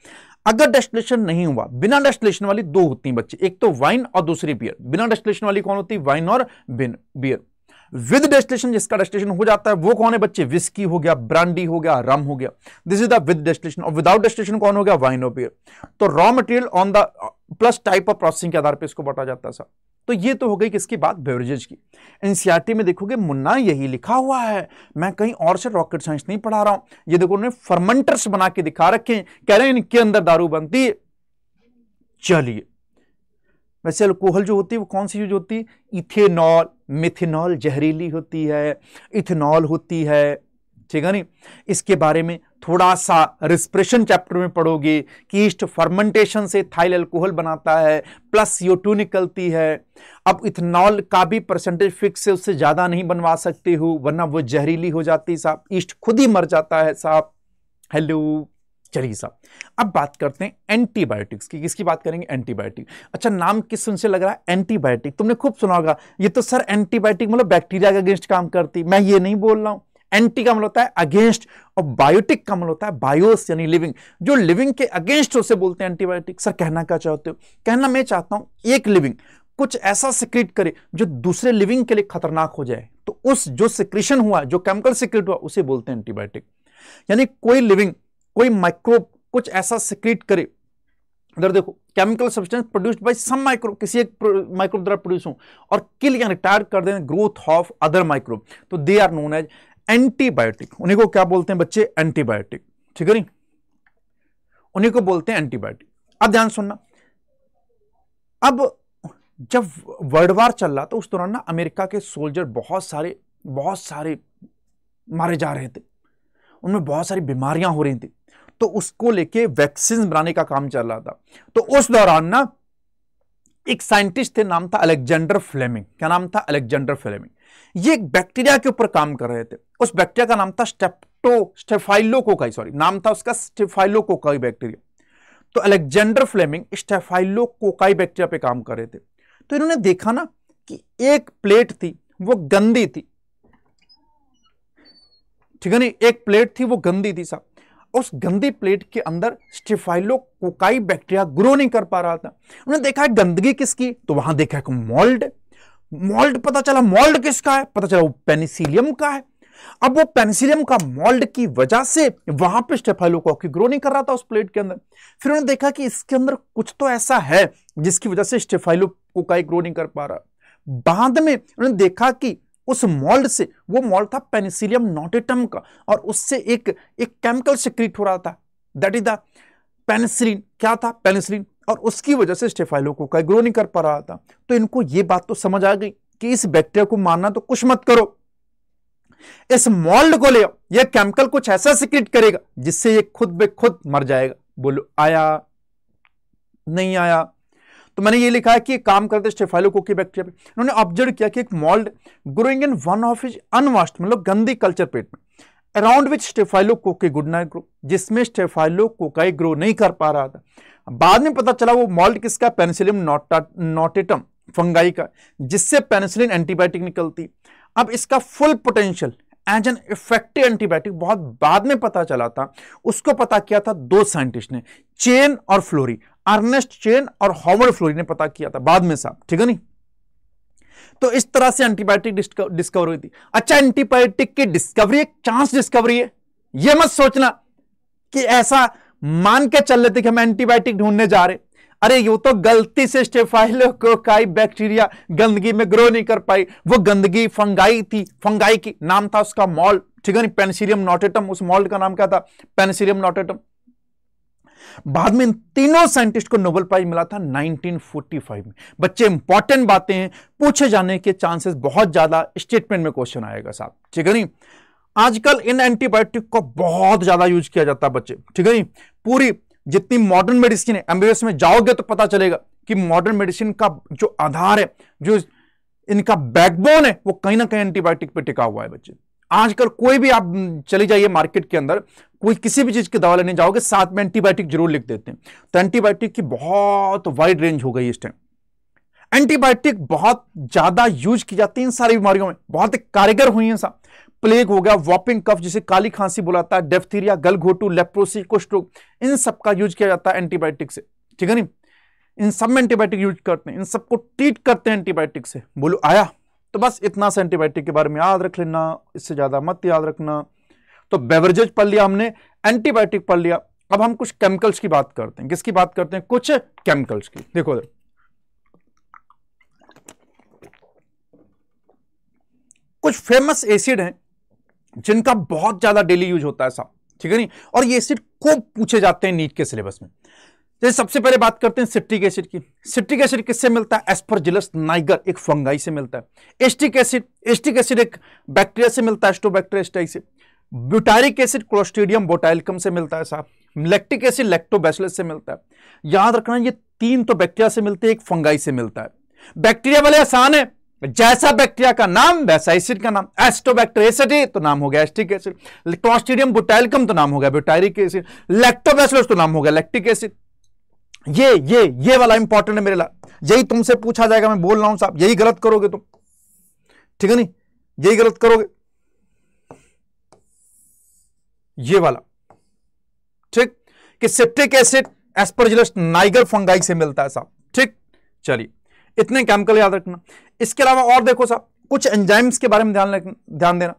अगर डेस्टिलेशन नहीं हुआ, बिना डेस्टिलेशन वाली दो होती हैं बच्चे, एक तो वाइन और दूसरी बियर। बिना डेस्टिलेशन वाली कौन होती है? वाइन और बियर। विद डेस्टिलेशन, जिसका डेस्टिलेशन हो जाता है वो कौन है बच्चे? विस्की हो गया, ब्रांडी हो गया, रम हो गया। This is the with distillation. और विदाउट डेस्टिलेशन कौन हो गया? वाइन और बियर। तो raw material on the plus type of processing के आधार पर इसको बांटा जाता है साहब। तो ये तो हो गई किसकी बात? बेवरेजेज की। एनसीईआरटी में देखोगे मुन्ना यही लिखा हुआ है, मैं कहीं और से रॉकेट साइंस नहीं पढ़ा रहा हूं। ये देखो उन्होंने फर्मेंटर्स बना के दिखा रखे हैं, कह रहे हैं इनके अंदर दारू बनती है। चलिए, वैसे अल्कोहल जो होती है वो कौन सी यूज होती है? इथेनॉल, मिथेनॉल जहरीली होती है, इथेनॉल होती है, ठीक है नहीं। इसके बारे में थोड़ा सा रिस्पिरेशन चैप्टर में पढ़ोगे कि ईस्ट फर्मेंटेशन से थाइल अल्कोहल बनाता है, प्लस CO2 निकलती है। अब इथेनॉल का भी परसेंटेज फिक्स है, उससे ज्यादा नहीं बनवा सकते हो वरना वो जहरीली हो जाती है साहब, ईस्ट खुद ही मर जाता है साहब। हेलो, चलिए साहब, अब बात करते हैं एंटीबायोटिक्स की। किसकी बात करेंगे? एंटीबायोटिक। अच्छा, नाम किस सुन से लग रहा है? एंटीबायोटिक। तुमने खूब सुना होगा, ये तो सर एंटीबायोटिक मतलब बैक्टीरिया के अगेंस्ट काम करती। मैं ये नहीं बोल रहा हूं। एंटी का मतलब होता है अगेंस्ट और बायोटिक का मतलब होता है बायोस यानी लिविंग। जो लिविंग के अगेंस्ट उसे बोलते हैं एंटीबायोटिक। सर कहना क्या चाहते हो? कहना मैं चाहता हूं एक लिविंग कुछ ऐसा सिक्रीट करे जो दूसरे लिविंग के लिए खतरनाक हो जाए, तो उस जो सिक्रीशन हुआ, जो केमिकल सिक्रीट हुआ, उसे बोलते हैं एंटीबायोटिक। यानी कोई लिविंग, कोई माइक्रोब कुछ ऐसा सिक्रीट करे। इधर देखो, chemical substance produced by some microbe, किसी एक माइक्रोब द्वारा प्रोड्यूस हो और किल या रिटायर कर दें ग्रोथ ऑफ अदर माइक्रोब, तो they are known as antibiotic, उन्हीं को क्या बोलते हैं बच्चे? एंटीबायोटिक, ठीक है नहीं, उन्हीं को बोलते हैं एंटीबायोटिक। अब ध्यान सुनना, अब जब वर्ल्ड वार चल रहा था उस दौरान ना अमेरिका के सोल्जर बहुत सारे मारे जा रहे थे, उनमें बहुत सारी बीमारियां हो रही थी, तो उसको लेके वैक्सीन बनाने का काम चल रहा था। तो उस दौरान ना एक साइंटिस्ट थे, नाम था अलेक्जेंडर फ्लेमिंग। क्या नाम था? Alexander Fleming. ये एक बैक्टीरिया के ऊपर काम कर रहे थे। उस बैक्टीरिया का नाम था स्टेफाइलोकोकाई, सॉरी नाम था उसका स्टेफाइलोकोकाई बैक्टीरिया। तो अलेक्जेंडर फ्लेमिंग स्टेफाइलोकोकाई बैक्टीरिया पे काम कर रहे थे। तो इन्होंने देखा ना कि एक प्लेट थी वो गंदी थी, ठीक है नहीं, एक प्लेट थी वो गंदी थी साहब। उस गंदी प्लेट के अंदर स्टेफाइलोकोकाई बैक्टीरिया ग्रो नहीं कर पा रहा था। उन्होंने देखा है गंदगी किसकी, तो वहां देखा कि मोल्ड पता चला। मोल्ड किसका है? पता चला वो पेनिसिलियम का है। अब वो पेनिसिलियम का मोल्ड की वजह से वहां पे स्टेफाइलोकोकाई ग्रो नहीं कर रहा था उस प्लेट के अंदर। फिर उन्होंने देखा कि इसके अंदर कुछ तो ऐसा है जिसकी वजह से स्टेफाइलोकोकाई ग्रो नहीं कर पा रहा। बाद में उन्होंने देखा कि उस मोल्ड से, वो मोल्ड था पेनिसिलियम नोटेटम का, और उससे एक केमिकल सिक्रीट हो रहा था, दैट इज द पेनिसिलिन। क्या था? पेनिसिलिन। और उसकी वजह से स्टेफाइलोकोकाई ग्रो नहीं कर पा रहा था। तो इनको ये बात तो समझ आ गई कि इस बैक्टीरिया को मारना तो कुछ मत करो, इस मोल्ड को ले आओ, यह केमिकल कुछ ऐसा सिक्रीट करेगा जिससे ये खुद बे खुद मर जाएगा। बोलो आया? नहीं आया? तो मैंने ये लिखा है कि काम करते स्टेफाइलोकोकी बैक्टीरिया पे। उन्होंने ऑब्जर्व किया कि एक mould growing in one of his unwashed, मतलब गंदी कल्चर प्लेट में, around which staphylococci could not grow, जिसमें स्टेफाइलोकोकाई ग्रो नहीं कर पा रहा था। बाद में पता चला वो मोल्ड किसका? पेनिसिलियम नोटेटम फंगाई का, जिससे पेनिसिलिन एंटीबायोटिक निकलती। अब इसका full potential as an effective antibiotic बहुत बाद में पता चला था। उसको पता किया था दो साइंटिस्ट ने, चेन और फ्लोरी, अर्नेस्ट चेन और हॉवर्ड फ्लोरी ने पता किया था बाद में साहब, ठीक है नहीं। तो इस तरह से एंटीबायोटिक डिस्कवर हुई थी। अच्छा, एंटीबायोटिक की डिस्कवरी एक चांस डिस्कवरी है, यह मत सोचना कि ऐसा मान के चल लेते कि हम एंटीबायोटिक ढूंढने जा रहे। अरे ये तो गलती से स्टेफाइलोकोकाई बैक्टीरिया गंदगी में ग्रो नहीं कर पाई। वो गंदगी फंगाई थी, फंगाई की नाम था उसका मोल्ड, ठीक है नहीं, पेनिसिलियम नोटेटम। उस मोल्ड का नाम क्या था? Penicillium notatum. बाद में इन तीनों साइंटिस्ट को नोबेल प्राइज मिला था 1945 में। बच्चे इंपॉर्टेंट बातें हैं, पूछे जाने के चांसेस बहुत ज्यादा, स्टेटमेंट में क्वेश्चन आएगा साहब, ठीक है नहीं। आजकल इन एंटीबायोटिक को बहुत ज्यादा यूज किया जाता है बच्चे, ठीक है नहीं। पूरी जितनी मॉडर्न मेडिसिन है, एमबीबीएस में जाओगे तो पता चलेगा कि मॉडर्न मेडिसिन का जो आधार है, जो इनका बैकबोन है, वो कहीं ना कहीं एंटीबायोटिक पे टिका हुआ है बच्चे। आजकल कोई भी आप चली जाइए मार्केट के अंदर, कोई किसी भी चीज की दवा लेने जाओगे साथ में एंटीबायोटिक जरूर लिख देते हैं। तो एंटीबायोटिक की बहुत वाइड रेंज हो गई इस टाइम। एंटीबायोटिक बहुत ज्यादा यूज की जाती है इन सारी बीमारियों में, बहुत कारगर हुई है साहब। प्लेग हो गया, वॉपिंग कफ जिसे काली खांसी बुलाता है, डिप्थीरिया, गलघोटू, लेप्रोसी, कुष्ठ रोग, इन सब का यूज किया जाता है एंटीबायोटिक से, ठीक है नहीं। इन सब में एंटीबायोटिक यूज करते हैं, इन सबको ट्रीट करते हैं एंटीबायोटिक से। बोलो आया? तो बस इतना सा एंटीबायोटिक के बारे में याद रख लेना, इससे ज्यादा मत याद रखना। तो बेवरेजेज पढ़ लिया हमने, एंटीबायोटिक पढ़ लिया। अब हम कुछ केमिकल्स की बात करते हैं। किसकी बात करते हैं? कुछ केमिकल्स की। देखो कुछ फेमस एसिड हैं जिनका बहुत ज्यादा डेली यूज होता है साहब, ठीक है नहीं। और ये एसिड खूब पूछे जाते हैं नीट के सिलेबस में। जैसे सबसे पहले बात करते हैं सिट्रिक एसिड की। सिट्रिक एसिड किससे मिलता है? एस्परजिलस नाइगर, एक फंगाई से मिलता है। एस्टिक एसिड एक बैक्टीरिया से मिलता है, एस्टोबैक्टेरिया से। ब्यूटारिक एसिड क्लोस्ट्रीडियम बोटाइलिकम से मिलता है साहब। लैक्टिक एसिड लैक्टोबैसिलस से मिलता है। याद रखना ये तीन तो बैक्टीरिया से मिलते हैं, एक फंगाई से मिलता है। बैक्टीरिया वाले आसान है, जैसा बैक्टीरिया का नाम वैसा एसिड का नाम। एस्टोबैक्टेरिया तो नाम हो गया एस्टिक एसिड, क्लोस्ट्रीडियम बोटाइलिकम तो नाम हो गया ब्यूटारिक एसिड, लैक्टोबैसिलस तो नाम हो गया लैक्टिक एसिड। ये वाला इंपॉर्टेंट है मेरे लिए, यही तुमसे पूछा जाएगा, मैं बोल रहा हूं साहब, यही गलत करोगे तुम, ठीक है नहीं, यही गलत करोगे, ये वाला, ठीक, कि citric acid Aspergillus Niger fungi से मिलता है साहब, ठीक। चलिए इतने केमिकल याद रखना। इसके अलावा और देखो साहब, कुछ एंजाइम्स के बारे में ध्यान देना।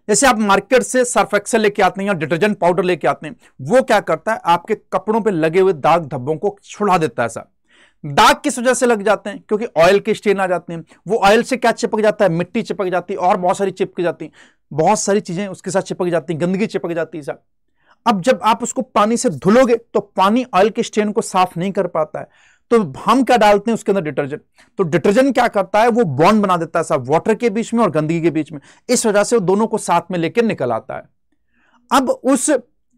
जैसे आप मार्केट से सर्फ एक्सेल लेके आते हैं या डिटर्जेंट पाउडर लेके आते हैं, वो क्या करता है? आपके कपड़ों पे लगे हुए दाग धब्बों को छुड़ा देता है साहब। दाग किस वजह से लग जाते हैं? क्योंकि ऑयल के स्टेन आ जाते हैं। वो ऑयल से क्या चिपक जाता है? मिट्टी चिपक जाती है और बहुत सारी चिपक जाती है, बहुत सारी चीजें उसके साथ चिपक जाती हैं, गंदगी चिपक जाती है साहब। अब जब आप उसको पानी से धुलोगे तो पानी ऑयल के स्टेन को साफ नहीं कर पाता है, तो हम क्या डालते हैं उसके अंदर? डिटर्जेंट। तो डिटर्जेंट क्या करता है? वो बॉन्ड बना देता है साहब वाटर के बीच में और गंदगी के बीच में, इस वजह से वो दोनों को साथ में लेकर निकल आता है। अब उस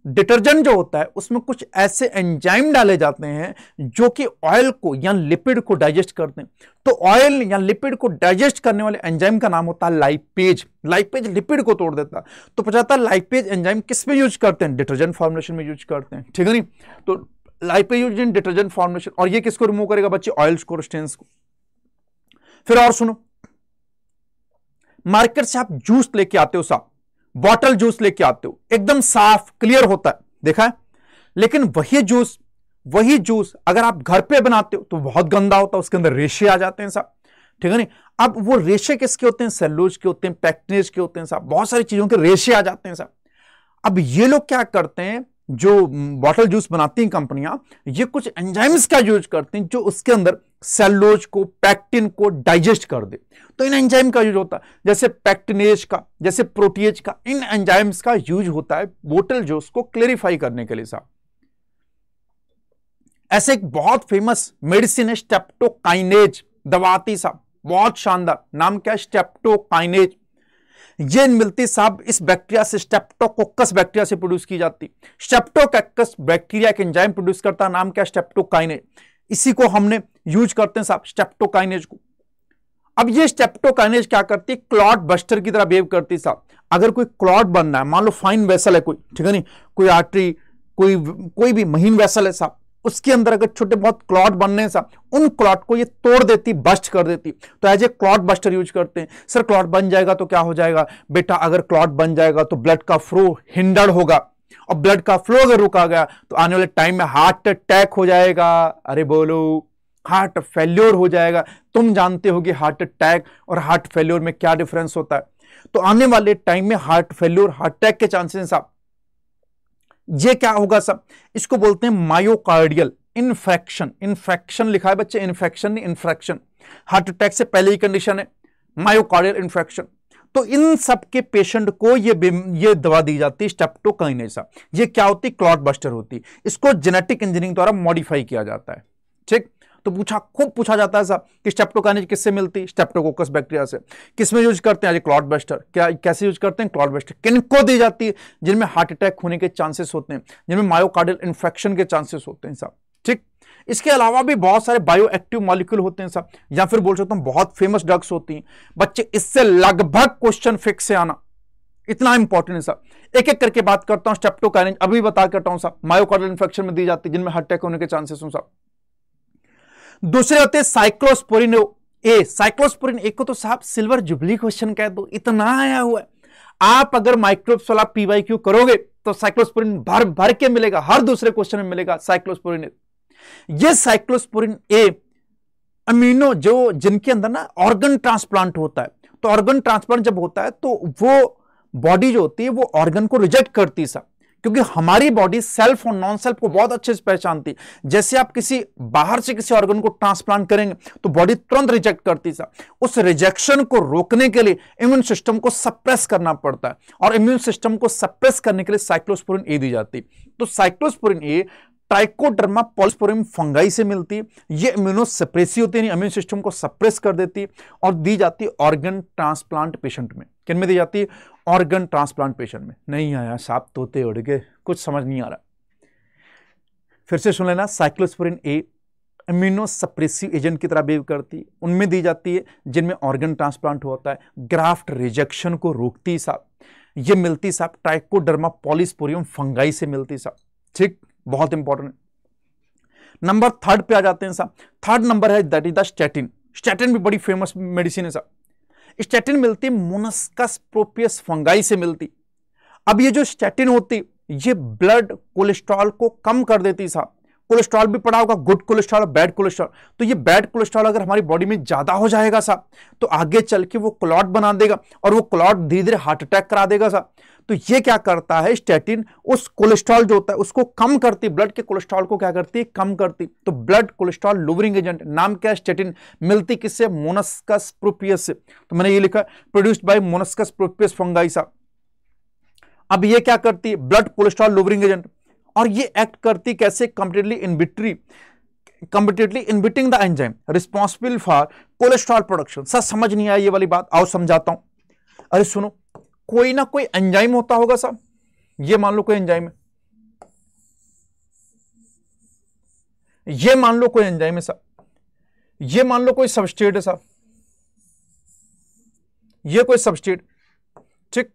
डिटर्जेंट जो होता है उसमें कुछ ऐसे एंजाइम डाले जाते हैं जो कि ऑयल को या लिपिड को डाइजेस्ट करते हैं। तो ऑयल या लिपिड को डाइजेस्ट करने वाले एंजाइम का नाम होता है लाइपेज। लाइपेज लिपिड को तोड़ देता है। तो पता चलता है लाइपेज एंजाइम किस में यूज करते हैं? डिटर्जेंट फॉर्मुलेशन में यूज करते हैं, ठीक है नहीं? तो lipase use in detergent formulation. और ये किसको रिमूव करेगा बच्चे? ऑयल्स को, स्टेन्स को। फिर और सुनो, मार्केट से आप जूस लेके आते हो साहब, बॉटल जूस लेके आते हो, एकदम साफ क्लियर होता है, देखा है? लेकिन वही जूस अगर आप घर पे बनाते हो तो बहुत गंदा होता है, उसके अंदर रेशे आ जाते हैं साहब, ठीक है नहीं? अब वो रेशे किसके होते हैं? सेलुलोज के होते हैं, पैक्टिनेज के होते हैं साहब, बहुत सारी चीजों के रेशे आ जाते हैं साहब। अब ये लोग क्या करते हैं, जो बॉटल जूस बनाती हैं कंपनियां, ये कुछ एंजाइम्स का यूज करते हैं जो उसके अंदर सेलुलोज को, पैक्टिन को डाइजेस्ट कर दे। तो इन एंजाइम का यूज होता है, जैसे पैक्टिनेज का, जैसे प्रोटीएज का, इन एंजाइम्स का यूज होता है बोतल जूस को क्लेरिफाई करने के लिए साहब। ऐसे एक बहुत फेमस मेडिसिन है स्ट्रेप्टोकाइनेज, दवा आती साहब, बहुत शानदार, नाम क्या है? स्ट्रेप्टोकाइनेज। ये मिलती साहब इस बैक्टीरिया से, स्ट्रेप्टोकोकस बैक्टीरिया से प्रोड्यूस की जाती। स्ट्रेप्टोकोकस बैक्टीरिया एक एंजाइम प्रोड्यूस करता है, नाम क्या? स्ट्रेप्टोकाइनेज। इसी को हमने यूज करते हैं साहब, स्ट्रेप्टोकाइनेज को। अब ये स्ट्रेप्टोकाइनेज क्या करती है? क्लॉट बस्टर की तरह बिहेव करती है साहब। अगर कोई क्लॉट बनना है, मान लो फाइन वेसल है कोई, ठीक है नहीं, कोई आर्टरी, कोई भी महीन वेसल है साहब, उसके अंदर अगर छोटे बहुत क्लॉट बनने हैं साहब, उन क्लॉट को ये तोड़ देती, बस्ट कर देती। तो as a clot buster use करते हैं। सर क्लॉट बन जाएगा तो क्या हो जाएगा? बेटा अगर क्लॉट बन जाएगा तो ब्लड का फ्लो हिंडर्ड होगा, और ब्लड का फ्लो अगर रुका गया तो आने वाले टाइम में हार्ट अटैक हो जाएगा। अरे बोलो, हार्ट फेल्योर हो जाएगा। तुम जानते हो कि हार्ट अटैक और हार्ट फेल्योर में क्या डिफरेंस होता है। तो आने वाले टाइम में हार्ट फेल्योर, हार्ट अटैक के चांसेस साहब, ये क्या होगा सब? इसको बोलते हैं मायोकार्डियल इन्फेक्शन। इन्फेक्शन लिखा है बच्चे, इन्फेक्शन नहीं, इन्फ्रेक्शन। हार्ट अटैक से पहले ही कंडीशन है मायोकार्डियल इन्फेक्शन। तो इन सब के पेशेंट को ये दवा दी जाती है स्ट्रेप्टोकाइनेज। ये क्या होती है? क्लॉट बस्टर होती है। इसको जेनेटिक इंजीनियरिंग द्वारा मॉडिफाई किया जाता है, ठीक? तो खूब पूछा जाता है साहब कि स्ट्रेप्टोकाइनेज किससे मिलती है? स्ट्रेप्टोकोकस बैक्टीरिया से। किसमें यूज करते हैं? Clot buster. कैसे यूज करते हैं? क्लॉट बस्टर किनको दी जाती है? जिनमें हार्ट अटैक होने के चांसेस होते हैं, जिनमें मायोकार्डियल इन्फेक्शन के चांसेस होते हैं साहब, ठीक? इसके अलावा भी बहुत सारे बायो एक्टिव मॉलिक्यूल होते हैं साहब, या फिर बोल सकता हूं बहुत फेमस ड्रग्स होती हैं बच्चे। इससे लगभग क्वेश्चन फिक्स से आना इतना इंपॉर्टेंट है साहब। एक एक करके बात करता हूं। स्ट्रेप्टोकाइनेज अभी बता करता हूं साहब, मायोकार्डियल इन्फेक्शन में दी जाती है, जिनमें हार्ट अटैक होने के चांसेस हो साहब। दूसरे होते हैं साइक्लोस्पोरिन ए। साइक्लोस्पोरिन ए को तो साहब सिल्वर जुबली क्वेश्चन कह दो, इतना आया हुआ है। आप अगर माइक्रोब्स वाला पीवाईक्यू करोगे तो साइक्लोस्पोरिन भर भर के मिलेगा, हर दूसरे क्वेश्चन में मिलेगा साइक्लोस्पोरिन ए। ये साइक्लोस्पोरिन ए अमीनो जो जिनके अंदर ना ऑर्गन ट्रांसप्लांट होता है, तो ऑर्गन ट्रांसप्लांट जब होता है तो वो बॉडी जो होती है वो ऑर्गन को रिजेक्ट करती है साहब, क्योंकि हमारी बॉडी सेल्फ और नॉन सेल्फ को बहुत अच्छे से पहचानती है। जैसे आप किसी बाहर से किसी ऑर्गन को ट्रांसप्लांट करेंगे तो बॉडी तुरंत रिजेक्ट करती है। उस रिजेक्शन को रोकने के लिए इम्यून सिस्टम को सप्रेस करना पड़ता है, और इम्यून सिस्टम को सप्रेस करने के लिए साइक्लोस्पोरिन ए दी जाती है। तो साइक्लोस्पोरिन ए ट्राइकोडर्मा पॉलिस्पोरियम फंगाई से मिलती है। ये इम्यूनोसप्रेसिव होती है, इम्यून सिस्टम को सप्रेस कर देती है, और दी जाती है ऑर्गन ट्रांसप्लांट पेशेंट में। किन में दी जाती है? ऑर्गन ट्रांसप्लांट पेशेंट में। नहीं आया सांप तोते उड़ गए, कुछ समझ नहीं आ रहा, फिर से सुन लेना। साइक्लोस्पोरिन ए इम्यूनोसप्रेसिव एजेंट की तरह बिहेव करती है, उनमें दी जाती है जिनमें ऑर्गन ट्रांसप्लांट होता है, ग्राफ्ट रिजेक्शन को रोकती साहब। ये मिलती साहब ट्राइकोडर्मा पॉलिस्पोरियम फंगाई से मिलती साहब, ठीक? बहुत इंपॉर्टेंट। नंबर थर्ड पे आ जाते हैं साहब। थर्ड नंबर है that is the statin. Statin भी बड़ी फेमस मेडिसिन है साहब। स्टैटिन मिलती है मोनस्कस प्रोपियस फंगाई से मिलती। अब ये जो स्टैटिन होती ये ब्लड कोलेस्ट्रॉल को कम कर देती साहब। कोलेस्ट्रॉल भी पड़ा होगा, गुड कोलेस्ट्रॉल और बैड कोलेस्ट्रॉल। तो ये बैड कोलेस्ट्रॉल अगर हमारी बॉडी में ज्यादा हो जाएगा साहब तो आगे चल के वो क्लॉट बना देगा, और वो क्लॉट धीरे धीरे हार्ट अटैक करा देगा साहब। तो ये क्या करता है, स्टैटिन उस कोलेस्ट्रॉल जो होता है उसको कम करती, ब्लड के कोलेस्ट्रॉल को क्या करती है, कम करती। तो ब्लड कोलेस्ट्रॉल लोअरिंग एजेंट, नाम क्या है, स्टैटिन। मिलती किससे, मोलस्कस प्रोपियस से। तो मैंने ये लिखा प्रोड्यूस्ड बाय मोलस्कस प्रोपियस फंगाई सा। अब ये क्या करती है, ब्लड कोलेस्ट्रॉल लोअरिंग एजेंट, और ये एक्ट करती कैसे, completely inhibiting the enzyme responsible for cholesterol production. Sir समझ नहीं आया ये वाली बात, आओ समझाता हूं। अरे सुनो, कोई ना कोई एंजाइम होता होगा साहब, ये मान लो कोई एंजाइम है, ये मान लो कोई एंजाइम है साहब, ये मान लो कोई सबस्ट्रेट है साहब, ये कोई सबस्ट्रेट, ठीक।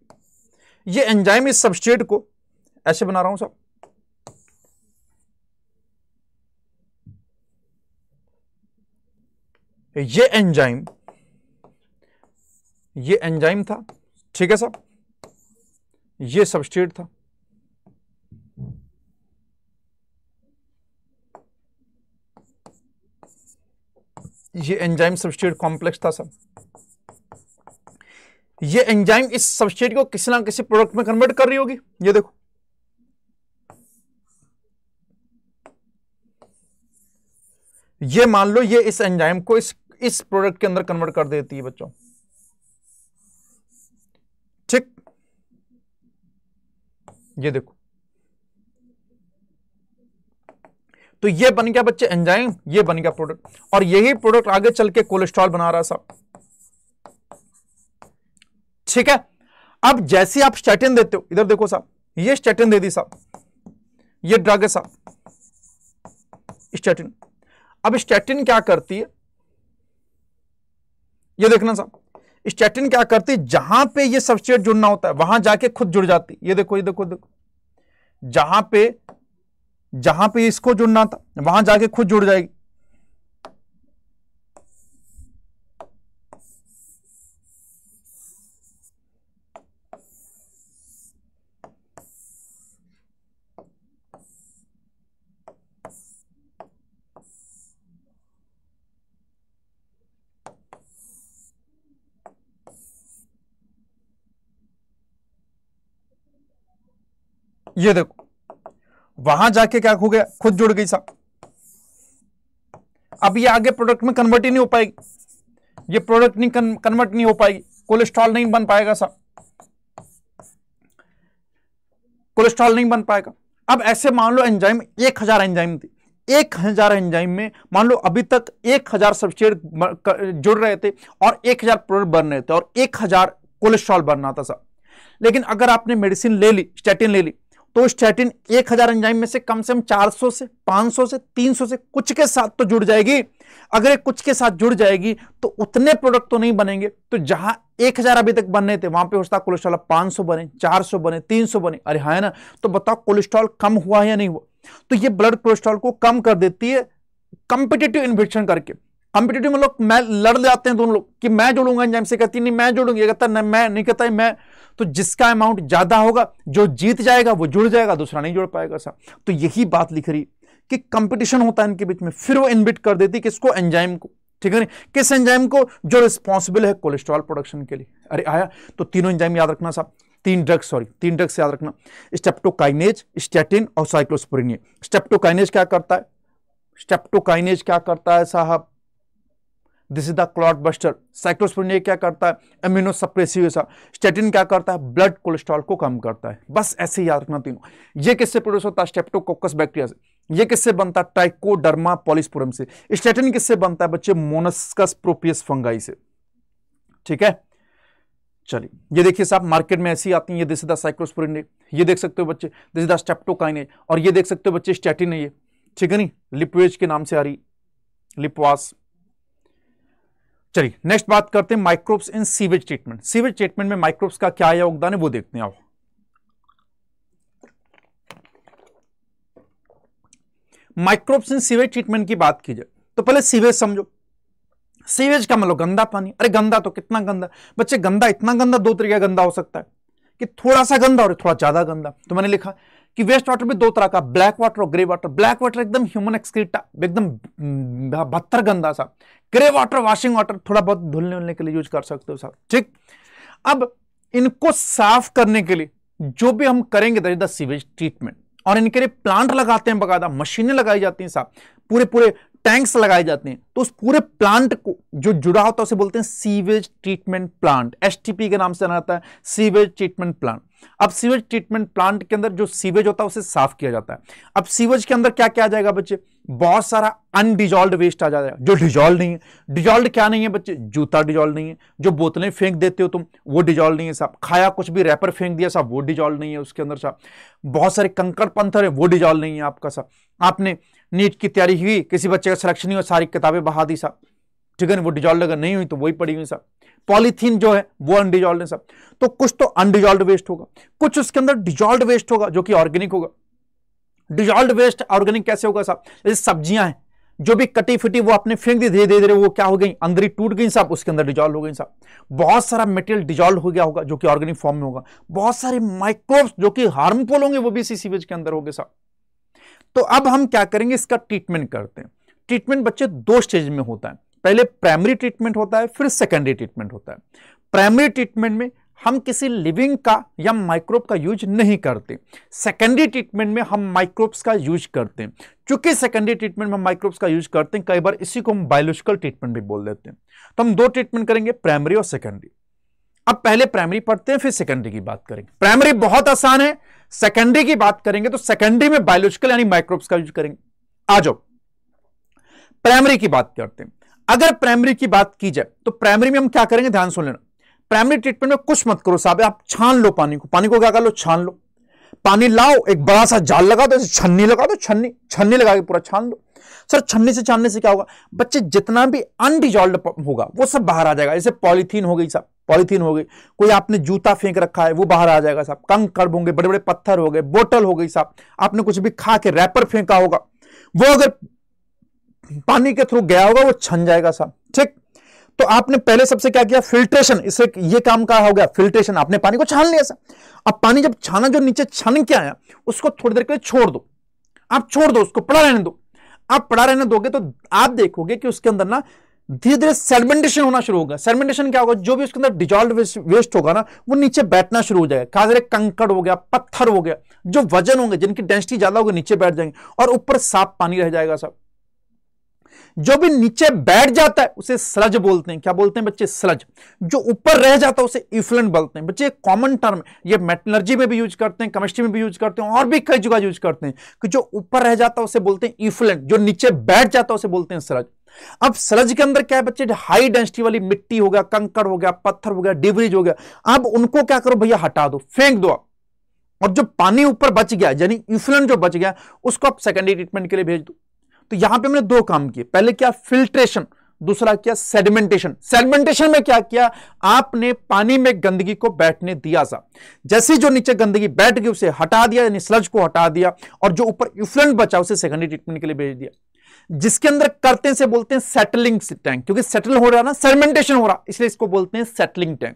ये एंजाइम इस सबस्ट्रेट को ऐसे बना रहा हूं साहब, ये एंजाइम था, ठीक है साहब, ये सबस्ट्रेट था, ये एंजाइम सबस्ट्रेट कॉम्प्लेक्स था साहब। ये एंजाइम इस सबस्ट्रेट को किसी ना किसी प्रोडक्ट में कन्वर्ट कर रही होगी, ये देखो, ये मान लो ये इस एंजाइम को इस प्रोडक्ट के अंदर कन्वर्ट कर देती है बच्चों, ठीक। ये देखो, तो ये बन गया बच्चे एंजाइम, ये बन गया प्रोडक्ट, और यही प्रोडक्ट आगे चल के कोलेस्ट्रॉल बना रहा है साहब, ठीक है। अब जैसे आप स्टैटिन देते हो, इधर देखो साहब, ये स्टैटिन दे दी साहब, ये ड्रग है साहब, स्टैटिन। अब स्टैटिन क्या करती है, ये देखना साहब, स्टैटिन क्या करती है, जहां पे ये सबस्ट्रेट जुड़ना होता है वहां जाके खुद जुड़ जाती। ये देखो, ये देखो, देखो, जहां पे इसको जुड़ना था वहां जाके खुद जुड़ जाएगी। ये देखो, वहां जाके क्या हो गया, खुद जुड़ गई साहब। अब ये आगे प्रोडक्ट में कन्वर्ट ही नहीं हो पाएगी, ये प्रोडक्ट नहीं कन्वर्ट नहीं हो पाएगी, कोलेस्ट्रॉल नहीं बन पाएगा साहब, कोलेस्ट्रॉल नहीं बन पाएगा। अब ऐसे मान लो एंजाइम 1000 एंजाइम थी, 1000 एंजाइम में मान लो अभी तक 1000 सबस्ट्रेट जुड़ रहे थे और 1000 प्रोडक्ट बन रहे थे और 1000 कोलेस्ट्रॉल बनना था साहब। लेकिन अगर आपने मेडिसिन ले ली, स्टैटिन ले ली, तो स्टैटिन 1000 एंजाइम में से कम 400 से 500 से 300 से कुछ के साथ तो जुड़ जाएगी। अगर ये कुछ के साथ जुड़ जाएगी तो उतने प्रोडक्ट तो नहीं बनेंगे, तो जहां 1000 अभी तक बनने थे वहां पे होता कोलेस्ट्रॉल 500 बने, 400 बने, 300 बने। अरे हाँ है ना, तो बताओ कोलेस्ट्रॉल कम हुआ या नहीं हुआ। तो ये ब्लड कोलेस्ट्रॉल को कम कर देती है कंपिटिटिव इन्फेक्शन करके। कंपिटिटिव मतलब मैं लड़ जाते हैं दोनों लोग कि मैं जोड़ूंगा एंजाइम से, कहती नहीं मैं जोड़ूंगी, ये कहता नहीं मैं, नहीं कहता मैं। तो जिसका अमाउंट ज्यादा होगा, जो जीत जाएगा वो जुड़ जाएगा, दूसरा नहीं जुड़ पाएगा साहब। तो यही बात लिख रही कि कंपटीशन होता है इनके बीच में, फिर वो इनबिट कर देती किसको, एंजाइम को, ठीक है नहीं, किस एंजाइम को, जो रिस्पॉन्सिबल है कोलेस्ट्रॉल प्रोडक्शन के लिए। अरे आया, तो तीनों एंजाइम याद रखना साहब, तीन ड्रग्स याद रखना, स्टेप्टोकाइनेज, स्टैटिन और साइक्लोस्पोरिन। स्टेप्टोकाइनेज क्या करता है साहब, this is the clot buster. Cyclosporin क्या करता है, एमिनो सप्रेसिव। स्टैटिन क्या करता है, ब्लड कोलेस्ट्रॉल को कम करता है। बस ऐसे ही याद रखना तीनों। ये किससे प्रोड्यूस होता है, स्टेप्टोकोकस बैक्टीरिया से। ये किससे बनता है, ट्राइकोडर्मा पॉलीस्पोरम से। स्टैटिन किससे बनता है बच्चे, मोलस्कस प्रोपियस फंगाई से, ठीक है। चलिए ये देखिए साहब, मार्केट में ऐसी आती है, ये दिस इज द साइक्लोस्पोरिन, ये देख सकते हो बच्चे, दिस इज द स्टेप्टोकाइनेज, और ये देख सकते हो बच्चे स्टैटिन है ये, ठीक है नहीं, लिपवेज के नाम से आ रही, लिपवास। चलिए नेक्स्ट बात करते हैं माइक्रोब्स इन सीवेज ट्रीटमेंट। सीवेज ट्रीटमेंट में माइक्रोब्स का क्या योगदान है वो देखते हैं। आओ, माइक्रोब्स इन सीवेज ट्रीटमेंट की बात की जाए तो पहले सीवेज समझो। सीवेज का मतलब गंदा पानी। अरे गंदा तो कितना गंदा बच्चे, गंदा इतना गंदा, दो तरीके गंदा हो सकता है कि थोड़ा सा गंदा और थोड़ा ज्यादा गंदा। तो मैंने लिखा कि वेस्ट वाटर भी दो तरह का, ब्लैक वाटर और ग्रे वाटर। ब्लैक वाटर एकदम ह्यूमन एक्सक्रीटा, एकदम बदतर गंदा सा। ग्रे वाटर वॉशिंग वाटर, थोड़ा बहुत धुलने उलने के लिए यूज कर सकते हो साहब, ठीक। अब इनको साफ करने के लिए जो भी हम करेंगे that is the sewage treatment. और इनके लिए प्लांट लगाते हैं, बकायदा मशीनें लगाई जाती हैं साहब, पूरे पूरे टैंक्स लगाए जाते हैं। तो उस पूरे प्लांट को जो जुड़ा होता है उसे बोलते हैं सीवेज ट्रीटमेंट प्लांट, एसटीपी के नाम से जाना जाता है, सीवेज ट्रीटमेंट प्लांट। अब सीवेज ट्रीटमेंट प्लांट के अंदर जो सीवेज होता है उसे साफ किया जाता है। अब सीवेज के अंदर क्या क्या आ जाएगा बच्चे, बहुत सारा अनडिजॉल्व्ड वेस्ट आ जाएगा जो डिजॉल्व नहीं है। डिजॉल्व क्या नहीं है बच्चे, जूता डिजॉल्व नहीं है, जो बोतलें फेंक देते हो तुम वो डिजॉल्व नहीं है साहब, खाया कुछ भी रैपर फेंक दिया साहब वो डिजॉल्व नहीं है उसके अंदर साहब, बहुत सारे कंकड़ पत्थर है वो डिजॉल्व नहीं है आपका साहब। आपने नीट की तैयारी हुई, किसी बच्चे का सिलेक्शन नहीं हुआ, सारी किताबें बहा दी साहब, ठीक है ना, वो डिजॉल्व अगर नहीं हुई तो वही पड़ी हुई साहब। पॉलीथीन जो है वो अनडिजॉल्व है साहब। तो कुछ तो अनडिजॉल्व वेस्ट होगा, कुछ उसके अंदर डिजॉल्व वेस्ट होगा जो कि ऑर्गेनिक होगा। डिजॉल्व वेस्ट ऑर्गेनिक कैसे होगा साहब, जैसे सब्जियां हैं जो भी कटी फिटी वो आपने फेंक दी, धीरे धीरे वो क्या हो गई, अंदर ही टूट गई साहब, उसके अंदर डिजॉल्व हो गई साहब। बहुत सारा मटेरियल डिजॉल्व हो गया होगा जो कि ऑर्गेनिक फॉर्म में होगा। बहुत सारे माइक्रोब्स जो कि हार्मफुल होंगे वो भी इसी सीवेज के अंदर होंगे साहब। तो अब हम क्या करेंगे, इसका ट्रीटमेंट करते हैं। ट्रीटमेंट बच्चे दो स्टेज में होता है, पहले प्राइमरी ट्रीटमेंट होता है, फिर सेकेंडरी ट्रीटमेंट होता है। प्राइमरी ट्रीटमेंट में हम किसी लिविंग का या माइक्रोब का यूज नहीं करते। सेकेंडरी ट्रीटमेंट में हम माइक्रोब्स का यूज करते हैं। चूंकि सेकेंडरी ट्रीटमेंट में हम माइक्रोब्स का यूज करते हैं, कई बार इसी को हम बायोलॉजिकल ट्रीटमेंट भी बोल देते हैं। तो हम दो ट्रीटमेंट करेंगे, प्राइमरी और सेकेंडरी। अब पहले प्राइमरी पढ़ते हैं, फिर सेकेंडरी की बात करेंगे। प्राइमरी बहुत आसान है, सेकेंडरी की बात करेंगे तो सेकेंडरी में बायोलॉजिकल यानी माइक्रोब्स का यूज करेंगे। आ जाओ प्राइमरी की बात करते हैं। अगर प्राइमरी की बात की जाए तो प्राइमरी में हम क्या करेंगे, ध्यान सुन लेना। प्राइमरी ट्रीटमेंट में कुछ मत करो साहब, आप छान लो पानी को क्या कर लो, छान लो। पानी लाओ, एक बड़ा सा जाल लगा दो, छन्नी लगा दो, छन्नी लगा के पूरा छान लो। सर छन्नी से छानने से क्या होगा बच्चे, जितना भी अनडिजॉल्व्ड होगा वो सब बाहर आ जाएगा। जैसे पॉलीथीन हो गई साहब, पॉलीथीन हो गई, कोई आपने जूता फेंक रखा है वो बाहर आ जाएगा साहब, कंकड़ होंगे, बड़े बड़े पत्थर हो गए, बोतल हो गई साहब, आपने कुछ भी खा के रैपर फेंका होगा वो अगर पानी के थ्रू गया होगा वो छन जाएगा साहब, ठीक। तो आपने पहले सबसे क्या किया, फिल्ट्रेशन, इससे ये काम का हो गया फिल्ट्रेशन, आपने पानी को छान लिया साहब। अब पानी जब छाना, जो नीचे छन के आया उसको थोड़ी देर के लिए छोड़ दो, आप छोड़ दो उसको, पड़ा रहने दो। आप पड़ा रहने दोगे तो आप देखोगे कि उसके अंदर ना धीरे धीरे सेडिमेंटेशन होना शुरू होगा। सेडिमेंटेशन क्या होगा, जो भी उसके अंदर डिजॉल्व वेस्ट होगा ना वो नीचे बैठना शुरू हो जाएगा। खास करके कंकड़ हो गया, पत्थर हो गया, जो वजन होंगे, जिनकी डेंसिटी ज्यादा होगी, नीचे बैठ जाएंगे और ऊपर साफ पानी रह जाएगा साहब। जो भी नीचे बैठ जाता है उसे स्लज बोलते हैं। क्या बोलते हैं बच्चे, स्लज। जो ऊपर रह जाता है उसे इफ्लुएंट बोलते हैं। बच्चे कॉमन टर्म, ये मेटलर्जी में भी यूज करते हैं, केमिस्ट्री में भी यूज करते हैं और भी कई जगह यूज करते हैं कि जो ऊपर रह जाता है उसे बोलते हैं इफ्लुएंट, जो नीचे बैठ जाता है उसे बोलते हैं स्लज। अब स्लज के अंदर क्या है बच्चे, हाई डेंसिटी वाली मिट्टी हो गया, कंकड़ हो गया, पत्थर हो गया, डिब्रीज हो गया, अब उनको क्या करो भैया, हटा दो, फेंक दो। और जो पानी ऊपर बच गया यानी इफ्लुएंट जो बच गया उसको आप सेकेंडरी ट्रीटमेंट के लिए भेज दो। तो यहां पे हमने दो काम किए, पहले क्या फिल्ट्रेशन, दूसरा किया सेडिमेंटेशन। सेडिमेंटेशन में क्या किया, आपने पानी में गंदगी को बैठने दिया सा, जैसे जो नीचे गंदगी बैठ गई उसे हटा दिया, यानी स्लज को हटा दिया, और जो ऊपर इफ्लुएंट बचा उसे सेकेंडरी ट्रीटमेंट के लिए भेज दिया। जिसके अंदर करते हैं से बोलते हैं सेटलिंग टैंक, क्योंकि सेटल हो रहा है ना, सेडिमेंटेशन हो रहा, इसलिए इसको बोलते हैं सेटलिंग टैंक।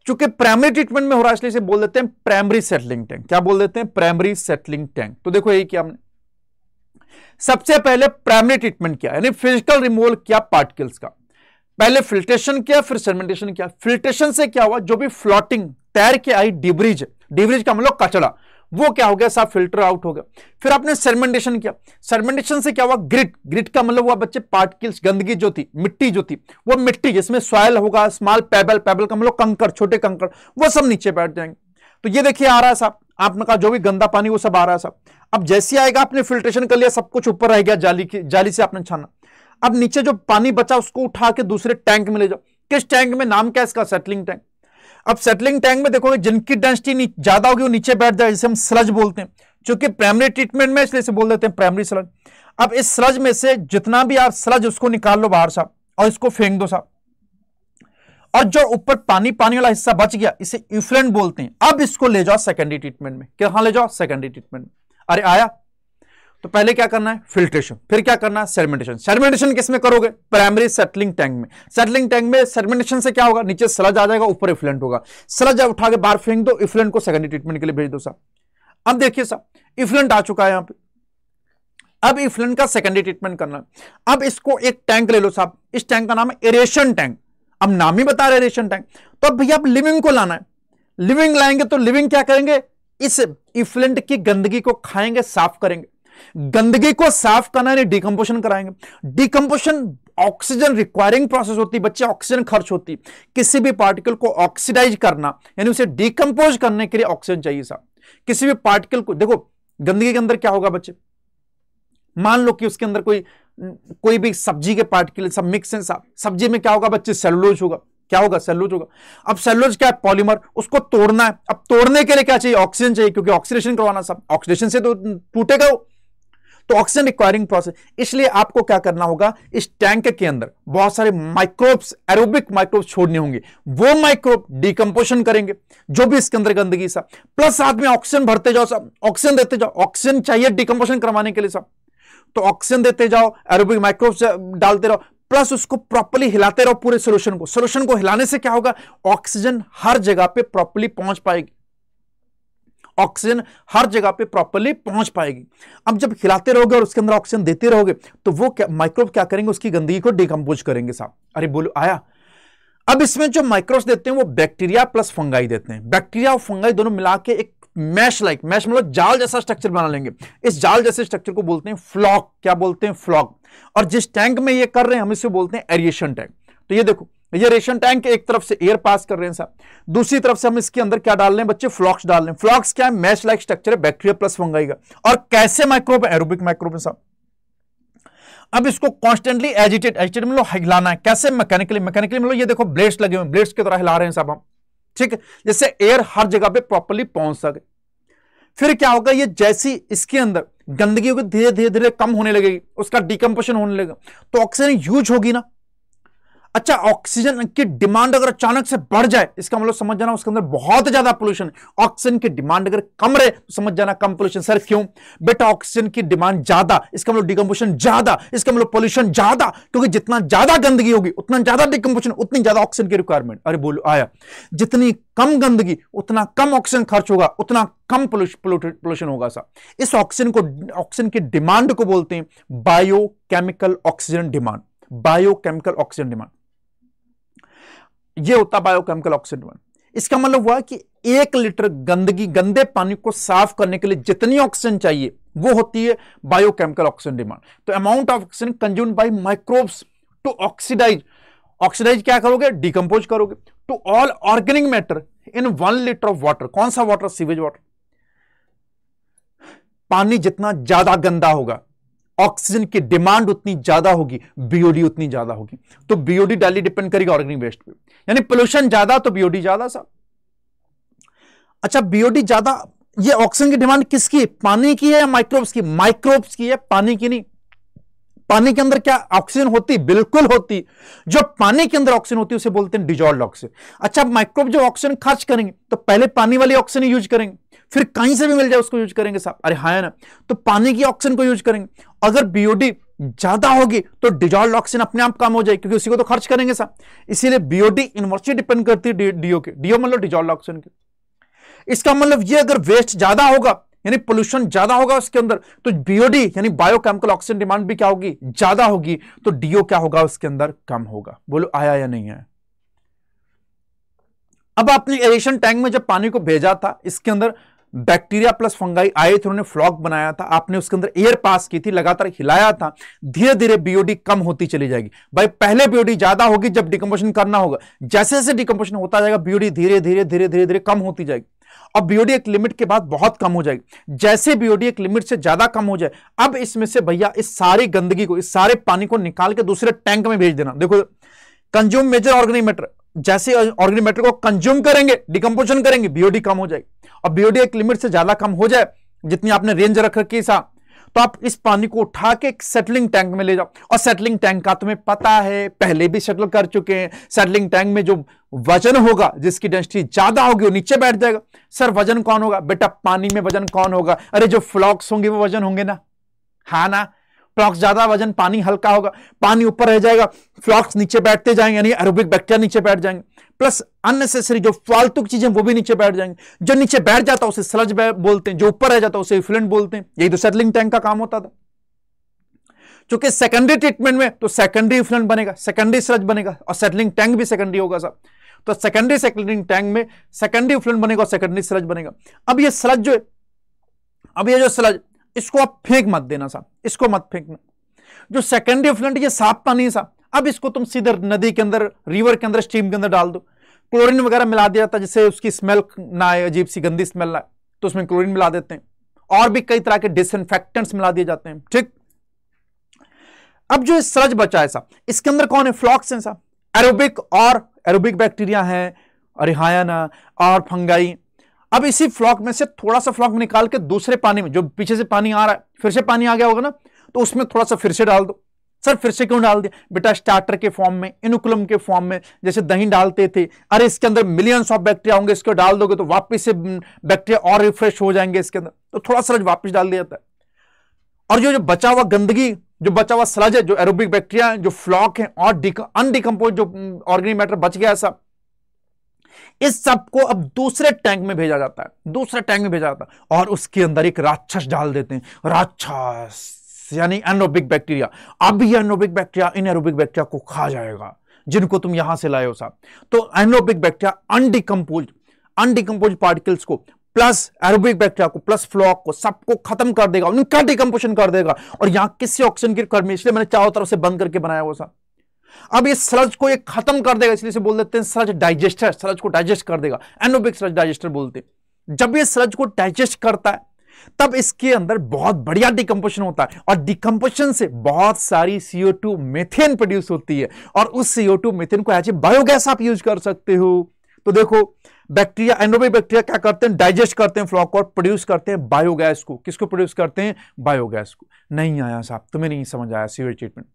चूंकि प्राइमरी ट्रीटमेंट में हो रहा है इसलिए इसे बोल देते हैं प्राइमरी सेटलिंग टैंक। क्या बोल देते हैं, प्राइमरी सेटलिंग टैंक। तो देखो यही किया हमने, सबसे पहले प्राइमरी ट्रीटमेंट किया यानी फिजिकल रिमूवल किया पार्टिकल्स का, पहले फिल्ट्रेशन किया फिर सेडिमेंटेशन किया। फिल्ट्रेशन से क्या हुआ, जो भी फ्लोटिंग तैर के आई डिब्रीज, डिब्रीज का मतलब कचरा, वो क्या हो गया साहब, फिल्टर आउट हो गया। फिर आपने सेडिमेंटेशन किया, सेडिमेंटेशन से क्या हुआ, ग्रिट, ग्रिट का मतलब हुआ बच्चे पार्टिकल्स, गंदगी जो थी, मिट्टी जो थी, वो मिट्टी जिसमें सॉइल होगा, स्मॉल पेबल, पेबल का मतलब कंकड़, छोटे कंकड़, वो सब नीचे बैठ जाएंगे। तो ये देखिए आ रहा है साहब, आपने कहा जो भी गंदा पानी वो सब आ रहा है साहब। अब जैसे आएगा आपने फिल्ट्रेशन कर लिया, सब कुछ ऊपर रह गया, जाली से आपने छाना। अब नीचे जो पानी बचा उसको उठा के दूसरे टैंक में ले जाओ। किस टैंक में, नाम क्या है इसका, सेटलिंग टैंक। अब सेटलिंग टैंक में देखोगे जिनकी डेंसिटी ज्यादा होगी वो नीचे बैठ जाए, जिसे हम स्लज बोलते हैं, क्योंकि प्राइमरी ट्रीटमेंट में इसलिए बोल देते हैं प्राइमरी स्लज। अब इस स्लज में से जितना भी आप स्लज उसको निकाल लो बाहर साहब और इसको फेंक दो साहब, और जो ऊपर पानी पानी वाला हिस्सा बच गया इसे इफ्लुएंट बोलते हैं। अब इसको ले जाओ सेकेंडरी ट्रीटमेंट में, कहां ले जाओ, सेकेंडरी ट्रीटमेंट में। अरे आया, तो पहले क्या करना है, फिल्ट्रेशन, फिर क्या करना है, सेडिमेंटेशन। सेडिमेंटेशन किस में करोगे, प्राइमरी सेटलिंग टैंक में। सेटलिंग टैंक में सेडिमेंटेशन से क्या होगा, नीचे स्लज आ जाएगा, ऊपर इफ्लुएंट होगा, स्लज उठा के बाहर फेंक दो, इफ्लुएंट को सेकेंडरी ट्रीटमेंट के लिए भेज दो साहब। अब देखिए साहब, इफ्लुएंट आ चुका है यहां पे, अब इफ्लुएंट का सेकेंडरी ट्रीटमेंट करना है। अब इसको एक टैंक ले लो साहब, इस टैंक का नाम है एरेशन टैंक। अब नाम ही बता रहे एरेशन टैंक। तो अब भैया अब लिविंग को लाना है, लिविंग लाएंगे तो लिविंग क्या करेंगे, इस इफ्लुएंट की गंदगी को खाएंगे, साफ करेंगे। गंदगी को साफ करना यानी डिकम्पोजिशन कराएंगे। डिकम्पोजिशन ऑक्सीजन रिक्वायरिंग प्रोसेस होती है बच्चे, ऑक्सीजन खर्च होती है। किसी भी पार्टिकल को ऑक्सीडाइज करना यानी उसे डिकम्पोज करने के लिए ऑक्सीजन चाहिए साहब। किसी भी पार्टिकल को, देखो गंदगी के अंदर क्या होगा बच्चे, मान लो कि उसके अंदर कोई भी सब्जी के पार्टिकल सब मिक्स है साहब। सब्जी में क्या होगा बच्चे, सेलुलोज होगा। क्या होगा, सेलुलोज होगा। अब सेलुलोज क्या है, पॉलीमर, उसको तोड़ना है। अब तोड़ने के लिए क्या चाहिए, ऑक्सीजन चाहिए, क्योंकि ऑक्सीडेशन करवाना साहब, ऑक्सीडेशन से तो टूटेगा वो, तो ऑक्सीजन रिक्वायरिंग प्रोसेस। इसलिए आपको क्या करना होगा, इस टैंक के अंदर बहुत सारे माइक्रोब्स, एरोबिक माइक्रोब्स छोड़ने होंगे। वो माइक्रोब डिकम्पोजिशन करेंगे जो भी इसके अंदर गंदगी साहब, प्लस साथ में ऑक्सीजन भरते जाओ साहब, ऑक्सीजन देते जाओ। ऑक्सीजन चाहिए डिकम्पोजिशन करवाने के लिए साहब, तो ऑक्सीजन देते जाओ, एरोबिक माइक्रोब्स डालते रहो, प्लस उसको प्रॉपर्ली हिलाते रहो पूरे सोल्यूशन को। सोल्यूशन को हिलाने से क्या होगा, ऑक्सीजन हर जगह पे प्रॉपर्ली पहुंच पाएगी। ऑक्सीजन हर जगह पे प्रॉपर्ली पहुंच पाएगी। अब जब हिलाते रहोगे और उसके अंदर ऑक्सीजन देते रहोगे तो वो माइक्रोब क्या करेंगे, उसकी गंदगी को डिकम्पोज करेंगे साहब। अरे बोलो आया। अब इसमें जो माइक्रोब्स देते हैं वो बैक्टीरिया प्लस फंगाई देते हैं। बैक्टीरिया और फंगाई दोनों मिला के एक मैश मतलब जाल जैसा स्ट्रक्चर बना लेंगे। इस जाल जैसे स्ट्रक्चर को बोलते हैं फ्लॉक। क्या बोलते हैं, फ्लॉक। और जिस टैंक में ये कर रहे हैं हम इसे बोलते हैं एरिएशन टैंक। तो ये देखो, ये रेशन टैंक के एक तरफ से एयर पास कर रहे हैं साहब, दूसरी तरफ से हम इसके अंदर क्या डाल रहे हैं बच्चे, फ्लॉक्स डाल रहे हैं। फ्लॉक्स क्या है, मैश लाइक स्ट्रक्चर है, बैक्टीरिया प्लस फंगाई का। और कैसे माइक्रोब है, एरोबिक माइक्रोब है साहब। अब इसको कॉन्स्टेंटली एजिटेट मतलब हिलाना है। कैसे, मैकेनिकली मतलब ये देखो ब्लेड्स लगे हुए, ब्लेड्स की तरह हिला रहे हैं साहब हम, ठीक है, जैसे एयर हर जगह पे प्रॉपर्ली पहुंच सके। फिर क्या होगा, ये जैसी इसके अंदर गंदगी होगी धीरे धीरे धीरे कम होने लगेगी, उसका डिकम्पोजिशन होने लगेगा, तो ऑक्सीजन यूज होगी ना। अच्छा, ऑक्सीजन की डिमांड अगर अचानक से बढ़ जाए, इसका मतलब समझ जाना उसके अंदर बहुत ज्यादा पोल्यूशन है। ऑक्सीजन की डिमांड अगर कम रहे तो समझ जाना कम पोल्यूशन। सर क्यों बेटा, ऑक्सीजन की डिमांड ज्यादा, इसका मतलब डिकम्पोजिशन ज्यादा, इसका मतलब पोल्यूशन ज्यादा, क्योंकि जितना ज्यादा गंदगी होगी उतना ज्यादा डिकम्पोजिशन, उतनी ज्यादा ऑक्सीजन की रिक्वायरमेंट। अरे बोलो आया। जितनी कम गंदगी उतना कम ऑक्सीजन खर्च होगा, उतना कम पोल्यूशन होगा साहब। इस ऑक्सीजन की डिमांड को बोलते हैं biochemical oxygen demand. Biochemical oxygen demand ये होता बायोकेमिकल ऑक्सीजन डिमांड। इसका मतलब हुआ कि 1 लीटर गंदे पानी को साफ करने के लिए जितनी ऑक्सीजन चाहिए वो होती है बायोकेमिकल ऑक्सीजन डिमांड। तो amount of oxygen consumed by microbes to oxidise क्या करोगे, डिकम्पोज करोगे to all organic matter in 1 litre of water. कौन सा वाटर, सीवेज वाटर। पानी जितना ज्यादा गंदा होगा ऑक्सीजन की डिमांड उतनी ज्यादा होगी, बीओडी उतनी ज्यादा होगी। तो बीओडी डायरेक्टली डिपेंड करेगा ऑर्गेनिक वेस्ट पे, यानी पोल्यूशन ज्यादा तो बीओडी ज्यादा साहब। अच्छा, बीओडी ज्यादा, ये ऑक्सीजन की डिमांड किसकी, पानी की है या माइक्रोब्स की? माइक्रोब्स की है, पानी की नहीं। पानी के अंदर क्या ऑक्सीजन होती, बिल्कुल होती। जो पानी के अंदर ऑक्सीजन होती है उसे बोलते हैं डिजॉल्व्ड ऑक्सीजन। अच्छा, माइक्रोब जो ऑक्सीजन खर्च करेंगे तो पहले पानी वाली ऑक्सीजन यूज करेंगे, फिर कहीं से भी मिल जाए उसको यूज करेंगे साहब। अरे हाँ है ना, तो पानी की ऑक्सीजन को यूज करेंगे। अगर बीओडी ज्यादा होगी तो डिजॉल्व्ड ऑक्सीजन अपने आप कम हो जाएगी, क्योंकि उसी को तो खर्च करेंगे साहब। इसीलिए बीओडी इनवर्सली डिपेंड करती है डीओ के। डीओ मतलब डिजॉल्व्ड ऑक्सीजन के। इसका मतलब ये, अगर वेस्ट ज्यादा होगा यानी पोल्यूशन ज्यादा होगा उसके अंदर, तो बीओडी यानी बायोकेमिकल ऑक्सीजन डिमांड भी क्या होगी, ज्यादा होगी, तो डीओ क्या होगा उसके अंदर, कम होगा। बोलो आया या नहीं है। अब आपने एरेशन टैंक में जब पानी को भेजा था, इसके अंदर बैक्टीरिया प्लस फंगाई आए थे, उन्होंने फ्लॉक बनाया था, आपने उसके अंदर एयर पास की थी, लगातार हिलाया था, धीरे धीरे बीओडी कम होती चली जाएगी। भाई पहले बीओडी ज्यादा होगी जब डिकम्पोजिशन करना होगा, जैसे जैसे डिकम्पोजिशन होता जाएगा बीओडी धीरे धीरे धीरे धीरे धीरे कम होती जाएगी। अब बीओडी एक लिमिट के बाद बहुत कम हो जाएगी। जैसे बीओडी एक लिमिट से ज्यादा कम हो जाए, अब इसमें से भैया इस सारी गंदगी को, इस सारे पानी को निकाल के दूसरे टैंक में भेज देना। देखो, कंज्यूम मेजर ऑर्गेनिक मैटर, जैसे ऑर्गेनिक मैटर को कंज्यूम करेंगे, डिकम्पोजिशन करेंगे, बीओडी कम हो जाएगी। और बीओडी एक लिमिट से ज्यादा कम हो जाए, जितनी आपने रेंज रख रखी है साहब, तो आप इस पानी को उठा के एक सेटलिंग टैंक में ले जाओ। और सेटलिंग टैंक का तुम्हें पता है, पहले भी सेटल कर चुके हैं, सेटलिंग टैंक में जो वजन होगा, जिसकी डेंसिटी ज्यादा होगी वो नीचे बैठ जाएगा। सर वजन कौन होगा बेटा, पानी में वजन कौन होगा, अरे जो फ्लॉक्स होंगे वो वजन होंगे ना, हाँ ना। फ्लॉक्स ज्यादा वजन, पानी हल्का होगा, पानी ऊपर रह जाएगा, फ्लॉक्स नीचे बैठते जाएंगे, यानी एरोबिक बैक्टीरिया नीचे बैठ जाएंगे, प्लस अननेसेसरी जो फालतू की चीजें वो भी नीचे बैठ जाएंगे। जो नीचे बैठ जाता है उसे स्लज बोलते हैं, जो ऊपर रह जाता है उसे इफ्लुएंट बोलते हैं। यही तो सेटलिंग टैंक का काम होता था। क्योंकि सेकेंडरी ट्रीटमेंट में तो सेकेंडरी इफ्लुएंट बनेगा, सेकेंडरी स्लज बनेगा, और सेटलिंग टैंक भी सेकेंडरी होगा साहब। तो सेकेंडरी सर्कुलेटिंग टैंक में सेकेंडरी इफ्लुएंट बनेगा और सेकेंडरी स्लज बनेगा। अब ये स्लज जो है, अब ये जो स्लज, इसको आप फेंक मत देना साहब, इसको मत फेंकना। जो सेकेंडरी इफ्लुएंट ये साफ पानी है साहब, अब इसको तुम सीधे नदी के अंदर, रिवर के अंदर, स्ट्रीम के अंदर डाल दो। क्लोरीन वगैरह मिला दिया जाता है जिससे उसकी स्मेल ना आए, अजीब सी गंदी स्मेल ना आए, तो उसमें क्लोरीन मिला देते हैं, और भी कई तरह के डिसइंफेक्टेंट्स मिला दिए जाते हैं। ठीक, अब जो स्लज बचा है साहब, इसके अंदर कौन है? फ्लॉक्स हैं साहब, एरोबिक और एरोबिक बैक्टीरिया हैं, रिहायना और फंगाई। अब इसी फ्लॉक में से थोड़ा सा फ्लॉक निकाल के दूसरे पानी में, जो पीछे से पानी आ रहा है, फिर से पानी आ गया होगा ना, तो उसमें थोड़ा सा फिर से डाल दो। सर फिर से क्यों डाल दिया? बेटा स्टार्टर के फॉर्म में, इनुकुलम के फॉर्म में, जैसे दही डालते थे, अरे इसके अंदर मिलियंस ऑफ बैक्टीरिया होंगे, इसको डाल दोगे तो वापस से बैक्टीरिया और रिफ्रेश हो जाएंगे इसके अंदर, तो थोड़ा सा वापस डाल दिया जाता है। और जो बचा हुआ गंदगी, जो बचा हुआ स्लज है, जो एरोबिक बैक्टीरिया है, जो फ्लॉक है और अनडिकम्पोज जो ऑर्गेनिक मैटर बच गया सब, इस सब को अब दूसरे टैंक में भेजा जाता है, दूसरे टैंक में भेजा जाता है, और उसके अंदर एक राक्षस डाल देते हैं, राक्षस यानी एनारोबिक बैक्टीरिया। अब ये anaerobic bacteria in aerobic bacteria को खा जाएगा जिनको तुम यहां से लाए हो साहब। तो एनारोबिक बैक्टीरिया अनडिकम्पोज पार्टिकल्स को प्लस एरोबिक बैक्टीरिया को प्लस फ्लॉक को सबको खत्म कर देगा, उनका डिकम्पोजिशन कर देगा, और यहां किसी ऑक्सीजन की कमी, इसलिए मैंने चारों तरफ से बंद करके बनाया हुआ साहब। अब ये स्लज को ये खत्म कर देगा, इसलिए से बोल देते हैं स्लज डाइजेस्टर, स्लज को डाइजेस्ट कर देगा, एनारोबिक स्लज डाइजेस्टर बोलते हैं। जब ये स्लज को डाइजेस्ट करता है तब इसके अंदर बहुत बढ़िया डिकम्पोजिशन होता है, और डिकम्पोजिशन से बहुत सारी CO2 मीथेन प्रोड्यूस होती है, और उस CO2 मीथेन को एज ए बायोगैस आप यूज कर सकते हो। तो देखो बैक्टीरिया, एनारोबिक बैक्टीरिया क्या करते हैं? डाइजेस्ट करते हैं फ्लॉक और प्रोड्यूस करते हैं बायोगैस को। किसको प्रोड्यूस करते हैं? बायोगैस को। नहीं आया साहब, तुम्हें नहीं समझ आया सीवेज ट्रीटमेंट?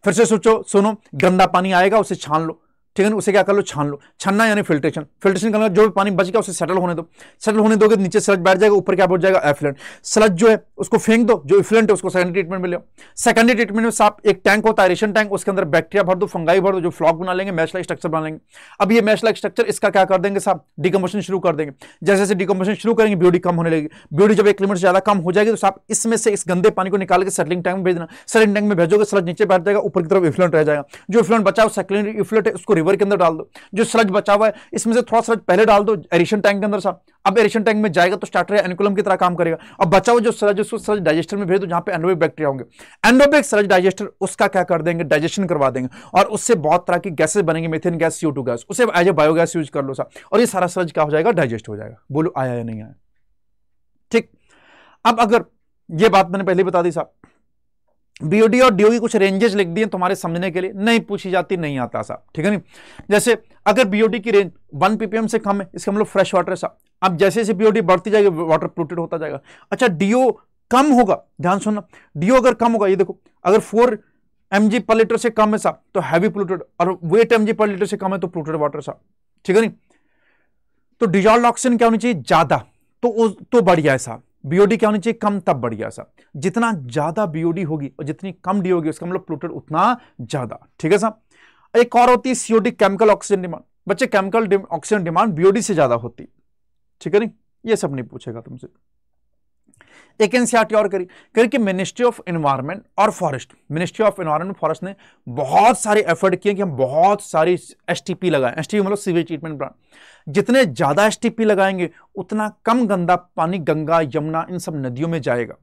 फिर से सोचो, सुनो, गंदा पानी आएगा उसे छान लो, ठीक है ना, उसे क्या कर लो? छान लो। छानना यानी फिल्ट्रेशन, फिल्ट्रेशन करना, जो भी पानी बच गया उसे सेटल होने दो, सेटल होने दोगे नीचे स्लज बैठ जाएगा, ऊपर क्या बैठ जाएगा? एफ्लुएंट। स्लज जो है उसको फेंक दो, जो इफ्लुएंट है उसको सेकेंडरी ट्रीटमेंट में ले। सेकेंडरी ट्रीटमेंट में साफ एक टैंक होता है, एरेशन टैंक, उसके अंदर बैक्टीरिया भर दो, फंगाई भर दो, जो फ्लॉक बना लेंगे, मैश लाइक स्ट्रक्चर बना लेंगे। अब ये मैश लाइक स्ट्रक्चर, इसका क्या कर देंगे साहब? डिकम्पोजिशन शुरू कर देंगे। जैसे जैसे डिकम्पोजिशन शुरू करेंगे बीओडी कम होने लगेगी, बीओडी जब एक लिमिट से ज्यादा कम हो जाएगी तो साहब इसमें से इस गंदे पानी को निकाल के सेटलिंग टैंक में भेजना। सेटलिंग टैंक में भेजोगे, स्लज नीचे बैठ जाएगा, ऊपर की तरफ इफ्लुएंट रह जाएगा। जो इफ्लुएंट बचा है सेकेंडरी इफ्लुएंट है, उसको रिवर के अंदर डाल दो। जो स्लज बचा हुआ है इसमें से थोड़ा स्लज पहले डाल दो एरेशन टैंक के अंदर साहब। अब एरेशन टैंक में जाएगा तो स्टार्टर एनुकुलम की तरह काम करेगा। अब बचा हुआ जो स्लज, उसको स्लज डाइजेस्टर में भेज दो जहां पे एनारोबिक बैक्टीरिया होंगे। एनारोबिक स्लज डाइजेस्टर उसका क्या कर देंगे? डाइजेशन करवा देंगे, और उससे बहुत तरह की गैसेस बनेंगे, मीथेन गैस, CO2 गैस, उसे एज ए बायोगैस यूज कर लो साहब, और ये सारा स्लज क्या हो जाएगा? डाइजेस्ट हो जाएगा। बोलो आया या नहीं आया? ठीक। अब अगर ये बात मैंने पहले बता दी साहब, बीओडी और डीओ की कुछ रेंजेस लिख दिए तुम्हारे समझने के लिए, नहीं पूछी जाती, नहीं आता साहब, ठीक है नहीं। जैसे अगर बीओडी की रेंज 1 ppm से कम है, इसका मतलब फ्रेश वाटर है साहब। अब जैसे जैसे बीओडी बढ़ती जाएगी वाटर पोल्यूटेड होता जाएगा। अच्छा डीओ कम होगा, ध्यान सुनना, डीओ अगर कम होगा, ये देखो अगर 4 mg पर लीटर से कम है साहब तो हैवी पोल्यूटेड, और 8 mg पर लीटर से कम है तो पोल्यूटेड वाटर साहब, ठीक है नहीं। तो डिजॉल्व्ड ऑक्सीजन क्या होनी चाहिए? ज्यादा, तो बढ़िया है साहब। बीओडी क्या होनी चाहिए? कम, तब बढ़िया साहब। जितना ज्यादा बीओडी होगी और जितनी कम डी होगी उसका मतलब पोल्यूटेड उतना ज्यादा, ठीक है साहब। एक और होती है सीओडी, केमिकल ऑक्सीजन डिमांड। बच्चे केमिकल ऑक्सीजन डिमांड बीओडी से ज्यादा होती है, ठीक है नहीं, ये सब नहीं पूछेगा तुमसे। एक एनसीईआरटी और करी कि मिनिस्ट्री ऑफ एनवायरनमेंट और forest, ministry of environment forest ने बहुत सारे एफर्ट किए कि हम बहुत सारी एसटीपी लगाएं। एसटीपी मतलब सीवेज ट्रीटमेंट प्लांट। जितने ज्यादा एसटीपी लगाएंगे उतना कम गंदा पानी गंगा, यमुना, इन सब नदियों में जाएगा।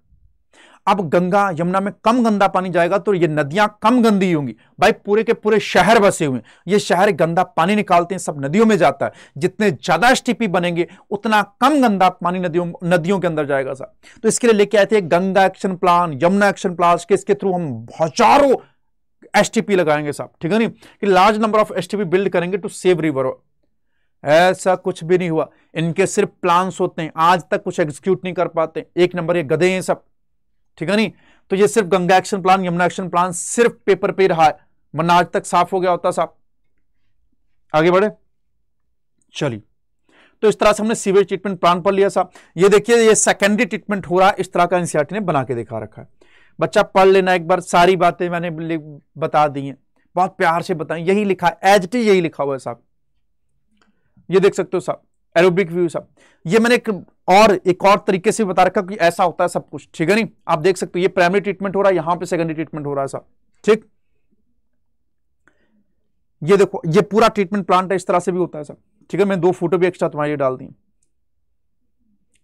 अब गंगा यमुना में कम गंदा पानी जाएगा तो ये नदियां कम गंदी होंगी। भाई पूरे के पूरे शहर बसे हुए, ये शहर गंदा पानी निकालते हैं, सब नदियों में जाता है। जितने ज्यादा एसटीपी बनेंगे उतना कम गंदा पानी नदियों के अंदर जाएगा सर। तो इसके लिए लेके आए थे Ganga action plan, Yamuna action plan, इसके थ्रू हम हजारों एसटीपी लगाएंगे साहब, ठीक है नहीं, कि large number of STP build करेंगे टू सेव रिवर। ऐसा कुछ भी नहीं हुआ, इनके सिर्फ प्लान्स होते हैं, आज तक कुछ एग्जीक्यूट नहीं कर पाते। एक नंबर ये गधे हैं सब, ठीक है नहीं। तो ये सिर्फ Ganga action plan, Yamuna action plan सिर्फ पेपर पे रहा है, वरना आज तक साफ हो गया होता साहब। आगे बढ़े चलिए। तो इस तरह से हमने सीवेज ट्रीटमेंट प्लान पर लिया साहब। ये देखिए ये सेकेंडरी ट्रीटमेंट हो रहा है, इस तरह का एनसीईआरटी ने बना के दिखा रखा है। बच्चा पढ़ लेना एक बार, सारी बातें मैंने बता दी हैं, बहुत प्यार से बताएं। यही लिखा है, एज इट इज यही लिखा हुआ है साहब। ये देख सकते हो साहब, एरोबिक व्यू साहब। ये मैंने एक और तरीके से बता रखा कि ऐसा होता है सब कुछ, ठीक है नहीं। आप देख सकते हो ये प्राइमरी ट्रीटमेंट हो रहा है, यहां पे सेकेंडरी ट्रीटमेंट हो रहा है साहब, ठीक। ये देखो, ये पूरा ट्रीटमेंट प्लांट है, इस तरह से भी होता है सर, ठीक है। मैं 2 फोटो भी एक्स्ट्रा तुम्हारी डाल दी।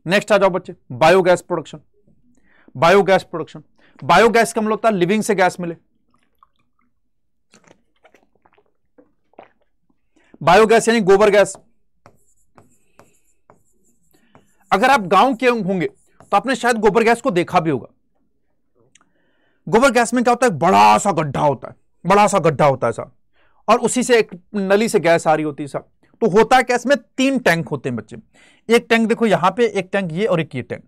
नेक्स्ट आ जाओ बच्चे, biogas production. Biogas production, biogas का मतलब होता है लिविंग से गैस मिले। बायोगैस यानी गोबर गैस। अगर आप गांव के होंगे तो आपने शायद गोबर गैस को देखा भी होगा। गोबर गैस में क्या होता है, बड़ा सा गड्ढा होता है, बड़ा सा गड्ढा होता है साहब, और उसी से एक नली से गैस आ रही होती है साहब। तो होता है क्या, इसमें 3 टैंक होते हैं बच्चे। एक टैंक देखो यहां पे, एक टैंक ये, और एक ये टैंक,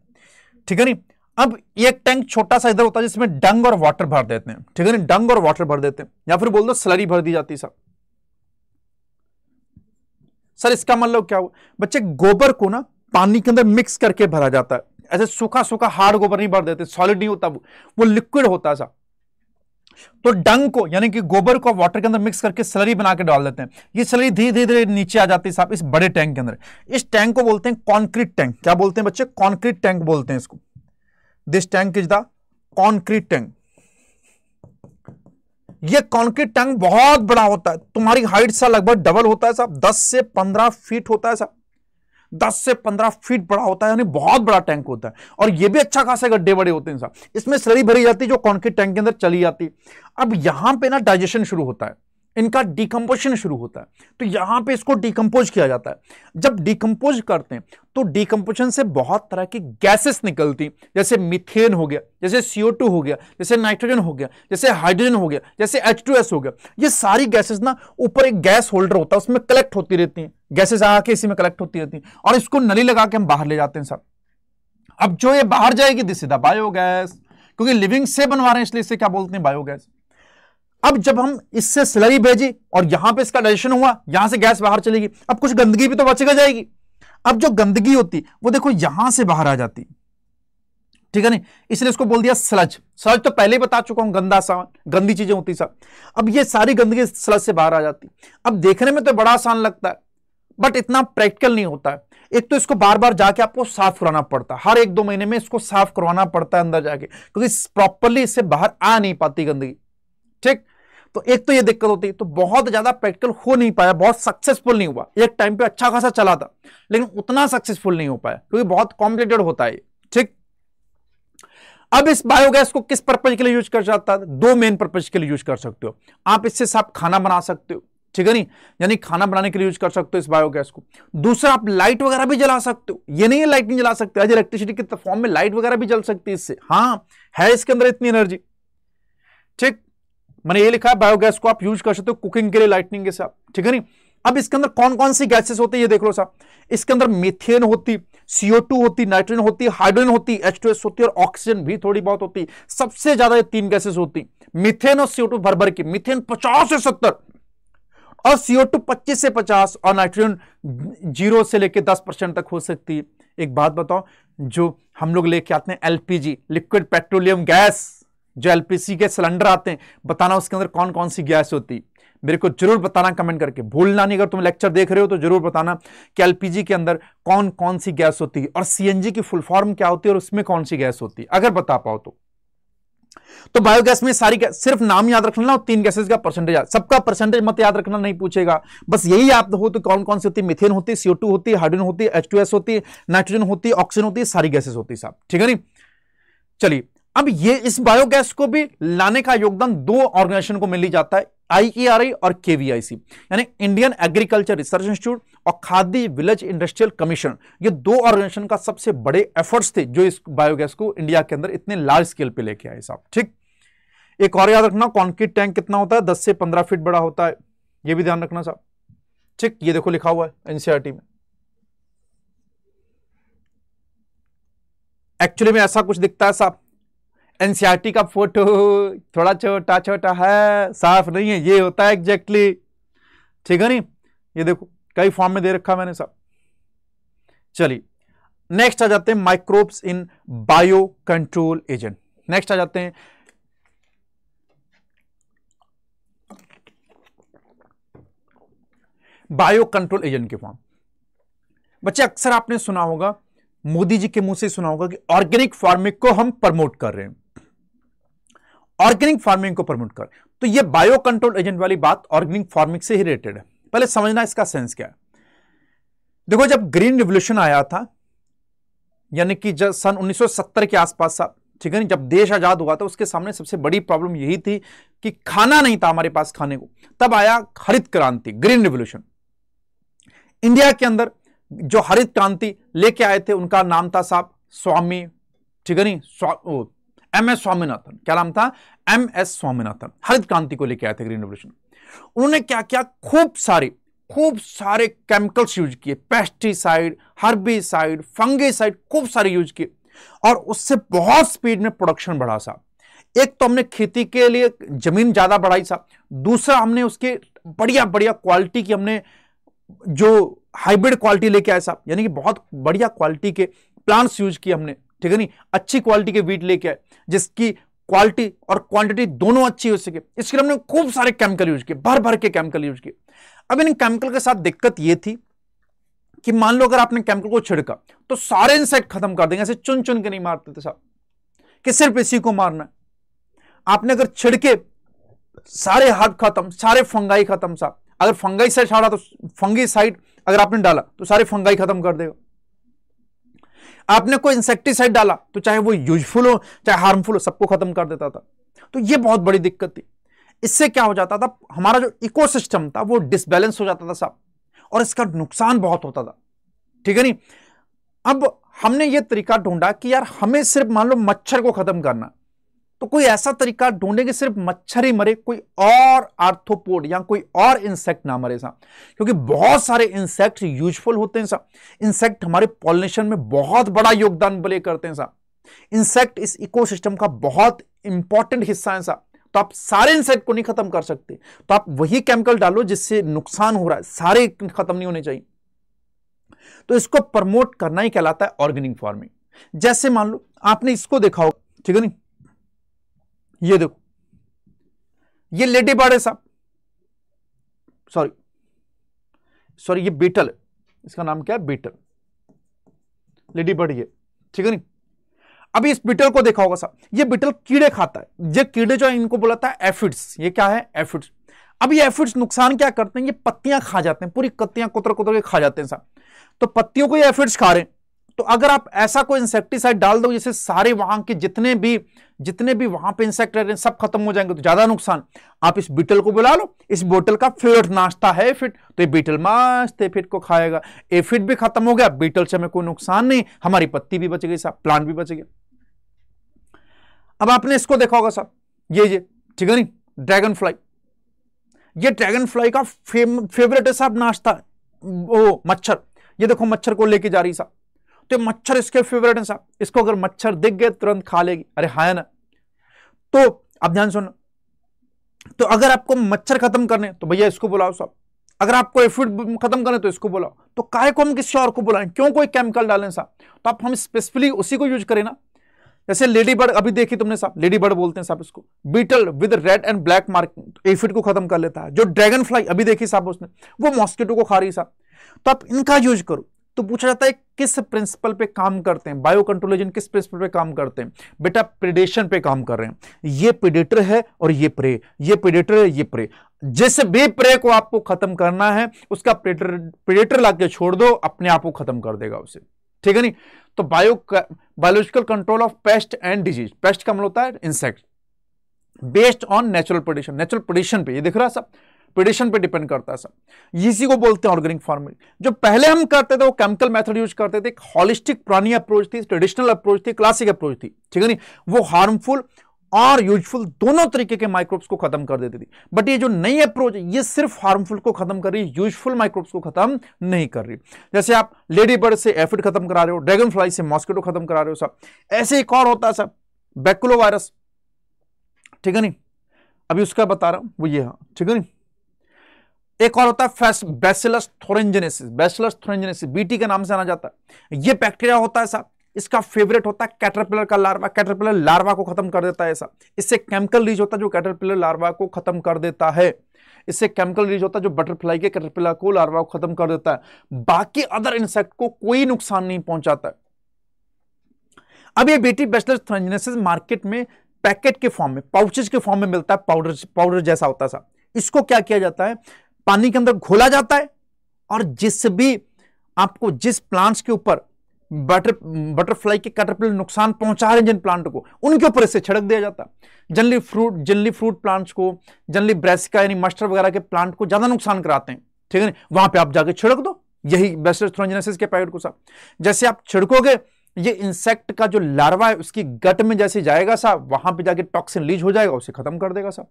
ठीक है नी। अब एक टैंक छोटा सा इधर होता है जिसमें डंग और वाटर भर देते हैं, ठीक है नी, डंग और वाटर भर देते हैं, या फिर बोल दो स्लरी भर दी जाती है साहब। सर इसका मतलब क्या हुआ बच्चे, गोबर को ना पानी के अंदर मिक्स करके भरा जाता है। ऐसे सूखा सूखा हार्ड गोबर नहीं भर देते, सॉलिड नहीं होता, वो लिक्विड होता है साहब। तो डंग को यानी कि गोबर को वाटर के अंदर मिक्स करके स्लरी बना के डाल देते हैं। ये स्लरी धीरे धीरे नीचे आ जाती है साहब इस बड़े टैंक के अंदर। इस टैंक को बोलते हैं कॉन्क्रीट टैंक। क्या बोलते हैं बच्चे, कॉन्क्रीट टैंक बोलते हैं इसको। This tank is the concrete tank. ये कॉन्क्रीट टैंक बहुत बड़ा होता है, तुम्हारी हाइट से लगभग डबल होता है साहब, 10 से 15 फीट होता है साहब, 10 से 15 फीट बड़ा होता है, यानी बहुत बड़ा टैंक होता है। और ये भी अच्छा खासा गड्ढे बड़े होते हैं साहब। इसमें स्लरी भरी जाती है जो कॉन्क्रीट टैंक के अंदर चली जाती है। अब यहां पे ना डाइजेशन शुरू होता है, इनका डिकम्पोजिशन शुरू होता है। तो यहां पे इसको डिकम्पोज किया जाता है। जब डिकम्पोज करते हैं तो डिकम्पोजिशन से बहुत तरह की गैसेस निकलती, जैसे मीथेन हो गया, जैसे CO2 हो गया, जैसे नाइट्रोजन हो गया, जैसे हाइड्रोजन हो गया, जैसे H2S हो गया। ये सारी गैसेस ना ऊपर एक गैस होल्डर होता है, उसमें कलेक्ट होती रहती हैं, गैसेस आके इसी में कलेक्ट होती रहती हैं, और इसको नली लगा के हम बाहर ले जाते हैं साहब। अब जो ये बाहर जाएगी दिस इज द बायोगैस, क्योंकि लिविंग से बनवा रहे हैं इसलिए इसे क्या बोलते हैं, बायोगैस। अब जब हम इससे स्लरी भेजी और यहां पे इसका डाइजेशन हुआ, यहां से गैस बाहर चलेगी, अब कुछ गंदगी भी तो बचेगा जाएगी। अब जो गंदगी होती वो देखो यहां से बाहर आ जाती, ठीक है नहीं, इसलिए इसको बोल दिया स्लज। स्लज तो पहले ही बता चुका हूं, गंदा सामान, गंदी चीजें होती सब। अब ये सारी गंदगी स्लज से बाहर आ जाती। अब देखने में तो बड़ा आसान लगता है, बट इतना प्रैक्टिकल नहीं होता है। एक तो इसको बार बार जाके आपको साफ कराना पड़ता है, हर 1-2 महीने में इसको साफ करवाना पड़ता है अंदर जाके, क्योंकि प्रॉपरली इससे बाहर आ नहीं पाती गंदगी, ठीक। तो एक तो ये दिक्कत होती है, तो बहुत ज्यादा प्रैक्टिकल हो नहीं पाया, बहुत सक्सेसफुल नहीं हुआ। एक टाइम पे अच्छा खासा चला था, लेकिन उतना सक्सेसफुल नहीं हो पाया, क्योंकि बहुत कॉम्प्लिकेटेड होता है, ठीक। अब इस बायोगैस को किस पर्पज के लिए यूज कर सकता है, 2 मेन पर्पज के लिए यूज कर सकते हो आप। इससे आप खाना बना सकते हो, ठीक है नहीं, यानी खाना बनाने के लिए यूज कर सकते हो इस बायोगैस को। दूसरा, आप लाइट वगैरह भी जला सकते हो। ये नहीं है लाइट नहीं जला सकते, आज इलेक्ट्रिसिटी के फॉर्म में लाइट वगैरह भी जल सकती है इससे। हाँ, है इसके अंदर इतनी एनर्जी, ठीक। मैंने ये लिखा है बायोगैस को आप यूज कर सकते हो कुकिंग के लिए, लाइटनिंग के साथ, ठीक है नहीं। अब इसके अंदर कौन कौन सी गैसेस होती है ये देख लो साहब। इसके अंदर मीथेन होती, CO2 होती, नाइट्रोजन होती, हाइड्रोजन होती, H2S होती, और ऑक्सीजन भी थोड़ी बहुत होती। सबसे ज्यादा ये 3 गैसेस होती, मीथेन और CO2 भर भर की। मीथेन 50 से 70 और CO2 25 से 50, और नाइट्रोजन 0 से लेकर 10% तक हो सकती है। एक बात बताओ, जो हम लोग लेके आते हैं LPG, लिक्विड पेट्रोलियम गैस, जो LPG के सिलेंडर आते हैं, बताना उसके अंदर कौन कौन सी गैस होती, मेरे को जरूर बताना कमेंट करके। भूलना नहीं, अगर तुम लेक्चर देख रहे हो तो जरूर बताना कि LPG के अंदर कौन कौन सी गैस होती है, और CNG की फुल फॉर्म क्या होती है, और उसमें कौन सी गैस होती है, अगर बता पाओ तो बायोगैस में सारी गैस, सिर्फ नाम याद रखना, 3 गैसेस का परसेंटेज, सबका परसेंटेज मत याद रखना, नहीं पूछेगा, बस यही याद हो तो कौन कौन सी होती है। मीथेन होती है, CO2 होती है, हाइड्रोजन होती है, H2S होती है, नाइट्रोजन होती है, ऑक्सीजन होती है, सारी गैसेस होती है साहब, ठीक है नहीं। चलिए, अब ये इस बायोगैस को भी लाने का योगदान 2 ऑर्गेनाइजेशन को मिल जाता है, IERI और KVIC, यानी इंडियन एग्रीकल्चर रिसर्च इंस्टीट्यूट और खादी विलेज इंडस्ट्रियल कमीशन। ये 2 ऑर्गेनाइजेशन का सबसे बड़े एफर्ट्स थे जो इस बायोगैस को इंडिया के अंदर इतने लार्ज स्केल पे लेके आए साहब, ठीक। एक और याद रखना, कॉन्क्रीट टैंक कितना होता है, 10 से 15 फीट बड़ा होता है, ये भी ध्यान रखना साहब, ठीक। ये देखो लिखा हुआ है NCERT में। एक्चुअली में ऐसा कुछ दिखता है साहब, NCERT का फोटो थोड़ा छोटा छोटा है, साफ नहीं है, ये होता है एग्जैक्टली, ठीक है नहीं। ये देखो कई फॉर्म में दे रखा मैंने साहब। चलिए नेक्स्ट आ जाते हैं microbes in bio control agent. Next आ जाते हैं बायो कंट्रोल एजेंट के फॉर्म। बच्चे अक्सर आपने सुना होगा, मोदी जी के मुंह से सुना होगा कि ऑर्गेनिक फार्मिंग को हम प्रमोट कर रहे हैं, ऑर्गेनिक फार्मिंग को प्रमोट कर। तो ये बायो कंट्रोल एजेंट वाली बात ऑर्गेनिक फार्मिंग से ही रिलेटेड है। पहले समझना इसका सेंस क्या है। देखो, जब ग्रीन रिवोल्यूशन आया था, यानी कि जब सन 1970 के आसपास सा, ठीक है, जब देश आजाद हुआ था, उसके सामने सबसे बड़ी प्रॉब्लम यही थी कि खाना नहीं था हमारे पास खाने को। तब आया हरित क्रांति, ग्रीन रिवोल्यूशन। इंडिया के अंदर जो हरित क्रांति लेके आए थे उनका नाम था साहब स्वामी, ठीक है नहीं, MS स्वामीनाथन। क्या नाम था? MS स्वामीनाथन। हरित क्रांति को लेके आए थे, ग्रीन रिवोल्यूशन। उन्होंने क्या किया, खूब सारे केमिकल्स यूज किए, पेस्टिसाइड, हर्बिसाइड, फंगिसाइड, खूब सारे यूज किए, और उससे बहुत स्पीड में प्रोडक्शन बढ़ा साहब। एक तो हमने खेती के लिए जमीन ज्यादा बढ़ाई साहब, दूसरा हमने उसके बढ़िया बढ़िया क्वालिटी की, हमने जो हाइब्रिड क्वालिटी लेके आए साहब, यानी कि बहुत बढ़िया क्वालिटी के प्लांट्स यूज किए हमने, ठीक है नहीं, अच्छी क्वालिटी के वीट लेके आए जिसकी क्वालिटी और क्वांटिटी दोनों अच्छी हो सके। इसके लिए हमने खूब सारे केमिकल यूज किए, भर भर के केमिकल यूज किए। अब इन केमिकल के साथ दिक्कत यह थी कि मान लो अगर आपने केमिकल को छिड़का तो सारे इंसेक्ट खत्म कर देंगे, ऐसे चुन चुन के नहीं मारते थे साहब कि सिर्फ इसी को मारना है। आपने अगर छिड़के सारे हर्ब खत्म, सारे फंगाई खत्म साहब। अगर फंगाई साइड छाड़ा तो फंगीसाइड अगर आपने डाला तो सारे फंगाई खत्म कर देगा। आपने कोई इंसेक्टिसाइड डाला तो चाहे वो यूजफुल हो चाहे हार्मफुल हो, सबको खत्म कर देता था। तो ये बहुत बड़ी दिक्कत थी। इससे क्या हो जाता था, हमारा जो इकोसिस्टम था वो डिसबैलेंस हो जाता था साहब, और इसका नुकसान बहुत होता था, ठीक है नहीं। अब हमने ये तरीका ढूंढा कि यार हमें सिर्फ मान लो मच्छर को खत्म करना, तो कोई ऐसा तरीका ढूंढे कि सिर्फ मच्छर ही मरे, कोई और आर्थ्रोपोड या कोई और इंसेक्ट ना मरे साहब, क्योंकि बहुत सारे इंसेक्ट यूजफुल होते हैं साहब। इंसेक्ट हमारे पॉलिनेशन में बहुत बड़ा योगदान प्ले करते हैं साहब। इंसेक्ट इस इकोसिस्टम का बहुत इंपॉर्टेंट हिस्सा है साहब। तो आप सारे इंसेक्ट को नहीं खत्म कर सकते, तो आप वही केमिकल डालो जिससे नुकसान हो रहा है, सारे खत्म नहीं होने चाहिए। तो इसको प्रमोट करना ही कहलाता है ऑर्गेनिक फार्मिंग। जैसे मान लो आपने इसको देखा हो, ठीक है नहीं, ये देखो, ये लेडी बर्ड है साहब, सॉरी ये बीटल है, इसका नाम क्या है, बीटल, लेडी बर्ड ये, ठीक है नहीं। अभी इस बीटल को देखा होगा साहब, ये बीटल कीड़े खाता है। ये कीड़े जो है इनको बुलाता है एफिड्स। ये क्या है, एफिड्स। अब ये एफिड्स नुकसान क्या करते हैं, ये पत्तियां खा जाते हैं, पूरी पत्तियां कुतर कुतर के खा जाते हैं साहब। तो पत्तियों को ये एफिड्स खा रहे हैं। तो अगर आप ऐसा कोई इंसेक्टिसाइड डाल दो जिससे सारे वहां के जितने भी वहां पे इंसेक्ट रह रहे हैं सब खत्म हो जाएंगे, तो ज्यादा नुकसान। आप इस बीटल को बुला लो, इस बोतल का फेवरेट नाश्ता है एफिड, तो ये बीटल मस्त एफिड को खाएगा। एफिड भी खत्म हो गया, बीटल से हमें कोई नुकसान नहीं, हमारी पत्ती भी बच गई साहब, प्लांट भी बच गया। अब आपने इसको देखा होगा साहब, ये ठीक है नहीं, ड्रैगन फ्लाई। ये ड्रैगन फ्लाई का फेवरेट है साहब नाश्ता, वो मच्छर। ये देखो मच्छर को लेके जा रही साहब, तो मच्छर इसके फेवरेट है साहब। इसको अगर मच्छर दिख गए तुरंत खा लेगी, अरे हाँ है ना। तो अब ध्यान सुनो, तो अगर आपको मच्छर खत्म करने तो भैया इसको बुलाओ साहब, अगर आपको एफिड खत्म करने तो इसको बुलाओ। तो काहे को हम किसी और को बुलाएं, क्यों कोई केमिकल डालें साहब। तो आप हम स्पेसिफिकली उसी को यूज करें ना। जैसे लेडी बर्ड अभी देखी तुमने साहब, लेडी बर्ड बोलते हैं साहब इसको। Beetle with red and black marking aphid को खत्म कर लेता है। जो ड्रैगन फ्लाई अभी देखी साहब उसने, वो मॉस्किटो को खा रही साहब। तो आप इनका यूज करो। तो पूछा जाता है किस प्रिंसिपल पे काम करते हैं, बायो कंट्रोल एजेंट किस प्रिंसिपल पे काम करते हैं। बेटा प्रेडेशन पे काम कर रहे हैं। ये प्रेडेटर है और ये प्रे, ये प्रेडेटर है ये प्रे। जिस भी प्रे को आपको खत्म करना है उसका प्रेडेटर लाके छोड़ दो, अपने आप को खत्म कर देगा उसे, ठीक है नहीं। तो biological control of paste and disease. Paste का मतलब होता है insect, based on natural predation. Natural predation पे, ये दिख रहा है सब, प्रेडेशन पे डिपेंड करता है सब। इसी को बोलते हैं ऑर्गेनिक फार्मिंग। जो पहले हम करते थे वो केमिकल मेथड यूज करते थे। एक हॉलिस्टिक पुरानी अप्रोच थी, ट्रेडिशनल अप्रोच थी, क्लासिक अप्रोच थी, ठीक है नहीं। वो हार्मफुल और यूजफुल दोनों तरीके के माइक्रोब्स को खत्म कर देती थी। बट ये जो नई अप्रोच है ये सिर्फ हार्मफुल को खत्म कर रही है, यूजफुल माइक्रोब्स को खत्म नहीं कर रही। जैसे आप लेडी बर्ड से एफिड खत्म करा रहे हो, ड्रैगन फ्लाई से मॉस्किटो खत्म करा रहे हो सब। ऐसे एक और होता है सब, बैकुलोवायरस, ठीक है नहीं, अभी उसका बता रहा हूं वो ये, ठीक है नहीं। एक और होता है बैसिलस थोरेंजेनेसिस। बैसिलस थोरेंजेनेसिस बीटी के नाम से जाना जाता है। ये बैक्टीरिया होता है साहब, इसका फेवरेट होता है कैटरपिलर का लार्वा। कैटरपिलर लार्वा को खत्म कर देता है ऐसा। इससे केमिकल रिलीज होता है जो कैटरपिलर लार्वा को खत्म कर देता है। इससे केमिकल रिलीज होता है जो बटरफ्लाई के कैटरपिलर को लार्वा को खत्म कर देता है। बाकी अदर इंसेक्ट को कोई नुकसान नहीं पहुंचाता है। अब ये बीटी बैसिलस थोरेंजेनेसिस मार्केट में पैकेट के फॉर्म में, पाउचेज के फॉर्म में मिलता है, पाउडर जैसा होता है। इसको क्या किया जाता है, पानी के अंदर घोला जाता है और जिस प्लांट्स के ऊपर बटरफ्लाई के कैटरपिलर नुकसान पहुंचा रहे हैं जिन प्लांट को, उनके ऊपर इससे छिड़क दिया जाता है। जनरली फ्रूट प्लांट्स को, जनरली ब्रेसिका यानी मस्टर्ड वगैरह के प्लांट को ज्यादा नुकसान कराते हैं, ठीक है, वहां पे आप जाके छिड़क दो, यही बैसिलस thuringiensis के पैकेट को साहब। जैसे आप छिड़कोगे, ये इंसेक्ट का जो लार्वा है उसकी गट में जैसे जाएगा साहब, वहां पे जाके टॉक्सिन रिलीज हो जाएगा, उसे खत्म कर देगा साहब।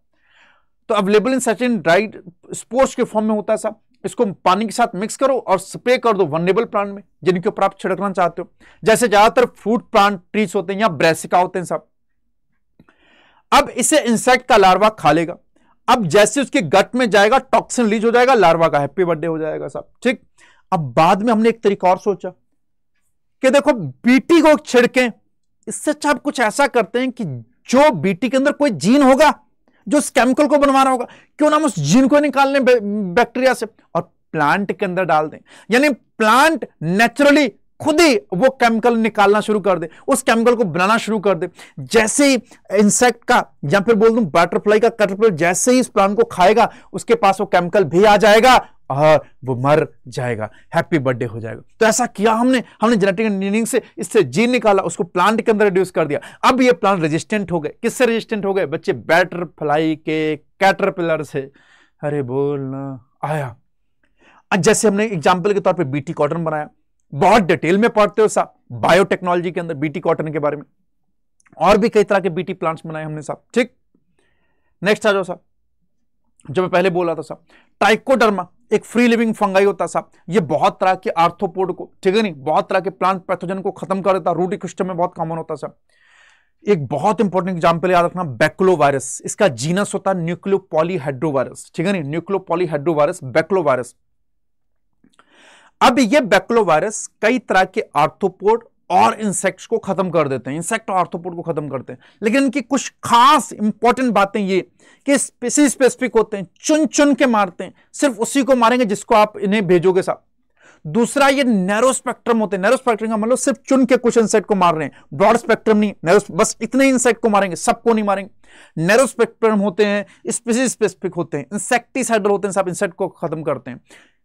तो available in certain dried spores के फॉर्म में होता है साहब। इसको पानी के साथ मिक्स करो और स्प्रे कर दो वनरेबल प्लांट में जिनके ऊपर आप छिड़कना चाहते हो, जैसे ज्यादातर फ्रूट प्लांट ट्रीज होते हैं या ब्रेसिका होते हैं साहब। अब इसे इंसेक्ट का लार्वा खा लेगा, अब जैसे उसके गट में जाएगा टॉक्सिन रिलीज हो जाएगा, लार्वा का हैप्पी बर्थडे हो जाएगा साहब, ठीक। अब बाद में हमने एक तरीका और सोचा कि देखो बीटी को छिड़कें, इससे अच्छा आप कुछ ऐसा करते हैं कि जो बीटी के अंदर कोई जीन होगा जो उस केमिकल को बनवा रहा होगा, क्यों ना हम उस जीन को निकाल लें बैक्टीरिया से और प्लांट के अंदर डाल दें, यानी प्लांट नेचुरली खुद ही वो केमिकल निकालना शुरू कर दे, उस केमिकल को बनाना शुरू कर दे। जैसे ही इंसेक्ट का या फिर बोल दूं बटरफ्लाई का कैटरपिलर जैसे ही इस प्लांट को खाएगा, उसके पास वो केमिकल भी आ जाएगा और वो मर जाएगा, हैप्पी बर्थडे हो जाएगा। तो ऐसा किया हमने जेनेटिक इंजीनियरिंग से इससे जीन निकाला, उसको प्लांट के अंदर रिड्यूस कर दिया। अब ये प्लांट रेजिस्टेंट हो गए। किससे रेजिस्टेंट हो गए बच्चे? बटरफ्लाई के कैटरपिलर से। अरे बोलना आया। जैसे हमने एग्जाम्पल के तौर पे बीटी कॉटन बनाया, बहुत डिटेल में पढ़ते हो साहब बायोटेक्नोलॉजी के अंदर बीटी कॉटन के बारे में, और भी कई तरह के बीटी प्लांट्स बनाए हमने साहब, ठीक। नेक्स्ट आ जाओ साहब, जो मैं पहले बोला था साहब, ट्राइकोडर्मा एक फ्री लिविंग फंगाई होता साहब, ये बहुत तरह के आर्थ्रोपोड को, ठीक है नहीं, बहुत तरह के प्लांट पैथोजन को खत्म कर देता, रूट इकोसिस्टम में बहुत कॉमन होता साहब। एक बहुत इंपॉर्टेंट एग्जांपल याद रखना, बैक्लोवायरस, इसका जीनस होता है न्यूक्लियोपॉलीहेड्रोवायरस, ठीक है नहीं, न्यूक्लियोपॉलीहेड्रोवायरस, बैक्लोवायरस। अब ये बैक्लोवायरस कई तरह के आर्थ्रोपोड और इंसेक्ट्स को खत्म कर देते हैं, इंसेक्ट और आर्थ्रोपोड को खत्म करते हैं, लेकिन इनकी कुछ खास इंपॉर्टेंट बातें ये कि स्पीसीज स्पेसिफिक होते हैं, चुन चुन के मारते हैं, सिर्फ उसी को मारेंगे जिसको आप इन्हें भेजोगे साहब। दूसरा, ये नैरो स्पेक्ट्रम होते हैं, नैरो स्पेक्ट्रम का मतलब सिर्फ चुन के कुछ इंसेक्ट को मार रहे हैं, ब्रॉड स्पेक्ट्रम नहीं, नैरो बस इतने इंसेक्ट को मारेंगे, सबको नहीं मारेंगे। नैरो स्पेक्ट्रम होते हैं, स्पीसीज स्पेसिफिक होते हैं, इंसेक्टिसाइडल होते हैं साहब, इंसेक्ट को खत्म करते हैं।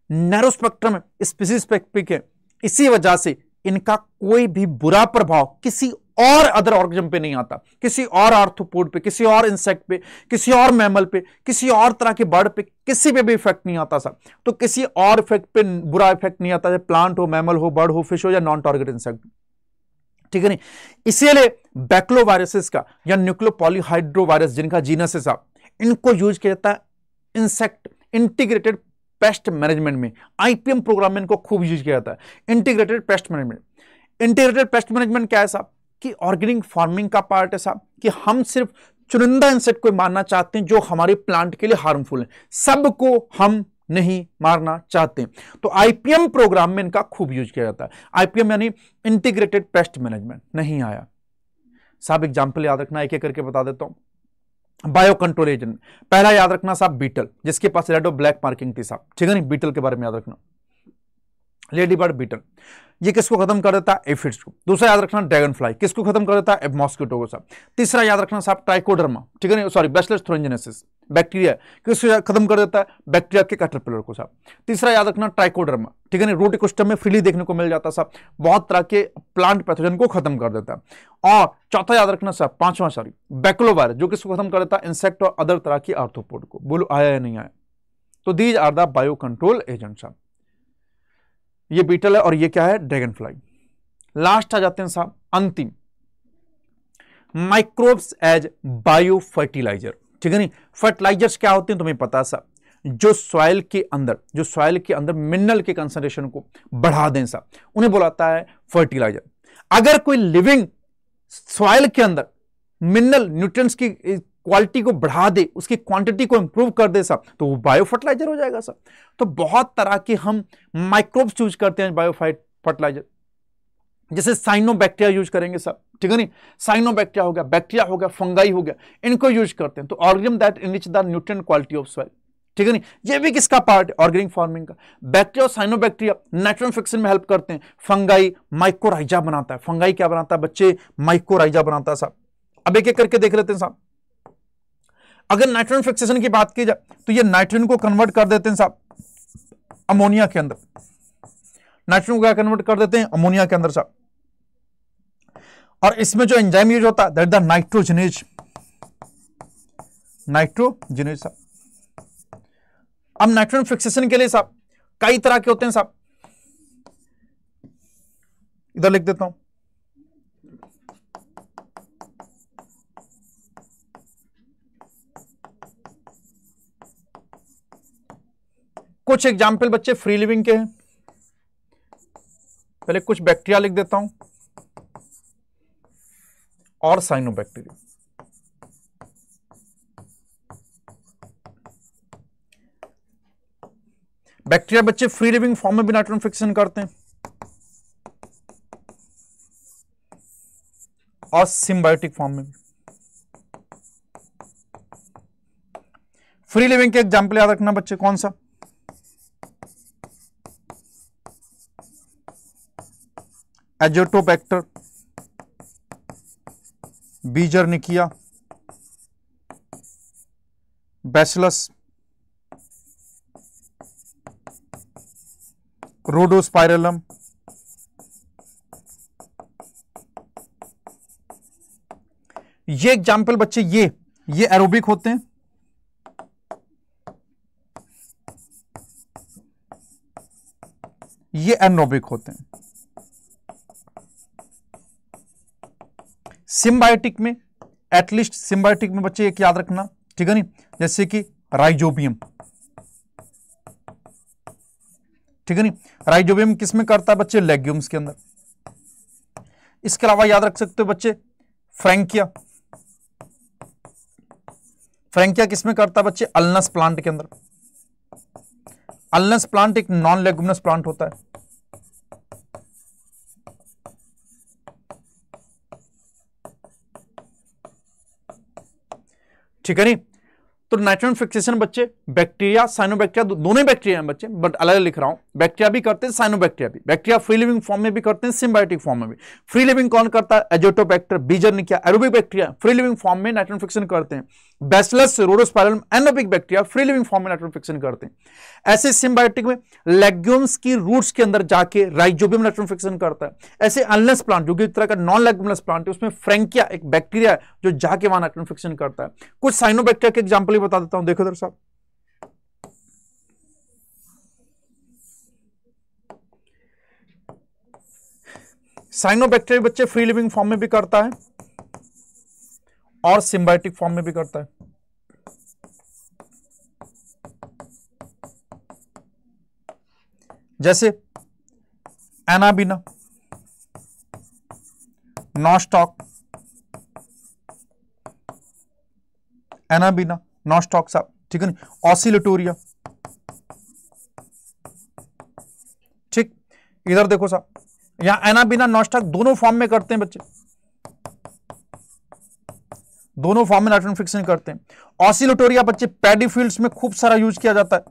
नैरो स्पेक्ट्रम स्पीसीज स्पेसिफिक है, इसी वजह से इनका कोई भी बुरा प्रभाव किसी और अदर ऑर्गेनिज्म पे नहीं आता, किसी और आर्थ्रोपोड पे, किसी और इंसेक्ट पे, किसी और मैमल पे, किसी और तरह के बर्ड पे, किसी पे भी इफेक्ट नहीं आता साहब। तो किसी और इफेक्ट पे बुरा इफेक्ट नहीं आता, प्लांट हो, मैमल हो, बर्ड हो, फिश हो या नॉन टारगेट इंसेक्ट, ठीक है नहीं। इसीलिए बैक्लोवायरसेस का या न्यूक्लियोपॉलीहाइड्रोवायरस जिनका जीनस है साहब, इनको यूज किया जाता है इंसेक्ट इंटीग्रेटेड पेस्ट मैनेजमेंट में, आईपीएम प्रोग्राम में इनको खूब यूज किया जाता है। Integrated pest management, integrated pest management क्या है साहब कि ऑर्गेनिक फार्मिंग का पार्ट है साहब, कि हम सिर्फ चुनिंदा इंसेक्ट को मारना चाहते हैं जो हमारे प्लांट के लिए हार्मफुल है, सबको हम नहीं मारना चाहते। तो आईपीएम प्रोग्राम में इनका खूब यूज किया जाता है। आईपीएम यानी इंटीग्रेटेड पेस्ट मैनेजमेंट। नहीं आया साहब, एग्जाम्पल याद रखना, एक एक करके बता देता हूं। बायो कंट्रोल एजेंट, पहला याद रखना साहब बीटल, जिसके पास रेड और ब्लैक मार्किंग थी साहब, ठीक है नहीं, बीटल के बारे में याद रखना, लेडी बर्ड बीटल, ये किसको खत्म कर देता है? एफिड्स को। दूसरा याद रखना ड्रैगन फ्लाई, किसको खत्म कर देता है? मॉस्किटो को साहब। तीसरा याद रखना साहब ट्राइकोडर्मा, ठीक है नहीं, सॉरी बैसिलस thuringiensis, बैक्टीरिया, किसको खत्म कर देता है? बैक्टीरिया के कैटरपिलर को साहब। तीसरा याद रखना ट्राइकोडर्मा, ठीक है नहीं, रूट इकोसिस्टम में फ्रीली देखने को मिल जाता साहब, बहुत तरह के प्लांट पैथोजन को खत्म कर देता है। और चौथा याद रखना साहब, पांचवा सॉरी बैक्लोवायरस, जो किसको खत्म कर देता है? इंसेक्ट और अदर तरह की आर्थ्रोपोड को। बोलो आया या नहीं आया? तो these are the bio control agent साहब। ये बीटल है और ये क्या है? Dragon fly. लास्ट आ जाते हैं साहब, अंतिम, माइक्रोब्स एज बायो फर्टिलाइजर, ठीक है नहीं। फर्टिलाइजर्स क्या होते हैं तुम्हें पता है साहब, जो सॉइल के अंदर मिनरल के कंसंट्रेशन को बढ़ा दें साहब, उन्हें बुलाता है फर्टिलाइजर। अगर कोई लिविंग सॉइल के अंदर मिनरल न्यूट्रिएंट्स की क्वालिटी को बढ़ा दे, उसकी क्वांटिटी को इंप्रूव कर दे साहब, तो वो बायो फर्टिलाइजर हो जाएगा साहब। तो बहुत तरह के हम माइक्रोब्स यूज करते हैं बायो फर्टिलाइजर, जैसे साइनोबैक्टीरिया यूज करेंगे साहब, ठीक है नहीं, साइनोबैक्टीरिया हो गया, बैक्टीरिया हो गया, फंगाई हो गया, इनको यूज करते हैं। तो organism that enrich the nutrient quality of soil, ठीक है नहीं, ये भी किसका पार्ट है? ऑर्गेनिक फार्मिंग का। बैक्टीरिया और साइनोबैक्टीरिया नाइट्रोजन फिक्सेशन में हेल्प करते हैं। फंगाई माइकोराइजा बनाता है, फंगाई क्या बनाता है बच्चे? माइकोराइजा बनाता है साहब। अब एक एक करके देख लेते हैं साहब। अगर नाइट्रोजन फिक्सेशन की बात की जाए तो ये नाइट्रोजन को कन्वर्ट कर देते हैं साहब अमोनिया के अंदर, नाइट्रोजन को क्या कन्वर्ट कर देते हैं अमोनिया के अंदर साहब। और इसमें जो एंजाइम यूज होता है दैट द नाइट्रोजनेज, नाइट्रोजनेज साहब। अब नाइट्रोजन फिक्सेशन के लिए साहब कई तरह के होते हैं साहब, इधर लिख देता हूं। कुछ एग्जाम्पल बच्चे फ्री लिविंग के हैं, पहले कुछ बैक्टीरिया लिख देता हूं और साइनोबैक्टीरिया। बैक्टीरिया बच्चे फ्री लिविंग फॉर्म में भी नाइट्रोजन फिक्सेशन करते हैं और सिम्बायोटिक फॉर्म में भी। फ्री लिविंग के एग्जाम्पल याद रखना बच्चे, कौन सा? एजोटोबैक्टर, बीजरनिकिया, बैसिलस, रोडोस्पाइरलम, ये एग्जाम्पल बच्चे ये एरोबिक होते हैं, ये एनरोबिक होते हैं। सिम्बायोटिक में, एटलीस्ट सिम्बायोटिक में बच्चे एक याद रखना, ठीक है नहीं, जैसे कि राइजोबियम, ठीक है नहीं, राइजोबियम किस में करता है बच्चे? लेग्यूम्स के अंदर। इसके अलावा याद रख सकते हो बच्चे फ्रैंकिया, फ्रैंकिया किस में करता है बच्चे? अल्नस प्लांट के अंदर। अल्नस प्लांट एक नॉन लेगुमिनस प्लांट होता है। ठीक है नहीं, तो नाइट्रोजन फिक्सेशन बच्चे बैक्टीरिया, साइनोबैक्टीरिया, दोनों ही बैक्टीरिया हैं बच्चे, बट अलग लिख रहा हूं। बैक्टीरिया भी करते हैं, साइनोबैक्टीरिया भी। बैक्टीरिया फ्री लिविंग फॉर्म में भी करते हैं, सिम्बायोटिक फॉर्म में भी। फ्री लिविंग कौन करता है? Azotobacter, Beijerinckia, aerobic bacteria free living form में नाइट्रोजन फिक्सेशन करते हैं। Bacillus, Rhodospirillum, anaerobic bacteria free living form में नाइट्रोजन फिक्सेशन करते हैं। ऐसे सिम्बायोटिक में लेग्यूम्स की रूट्स के अंदर जाके राइजोबियम नाइट्रोजन फिक्सेशन करता है। ऐसे अल्नस प्लांट जो कि एक तरह का नॉन लेगुमिनस प्लांट है, उसमें फ्रैंकिया एक बैक्टीरिया है जो जाके वहां नाइट्रोजन फिक्सेशन करता है। कुछ साइनोबैक्टीरिया के एग्जांपल भी बता देता हूं, देखो इधर साहब। साइनोबैक्टीरिया बच्चे फ्री लिविंग फॉर्म में भी करता है और सिम्बायोटिक फॉर्म में भी करता है। जैसे एनाबिना, नॉस्टॉक, एनाबिना, नॉस्टॉक साहब, ठीक है नहीं, ऑसिलेटोरिया। ठीक, इधर देखो साहब, यहां एनाबिना, नॉस्टॉक दोनों फॉर्म में करते हैं बच्चे, दोनों फॉर्म में नाइट्रोजन फिक्सेशन करते हैं। ऑसिलेटोरिया बच्चे पैडी फील्ड्स में खूब सारा यूज किया जाता है।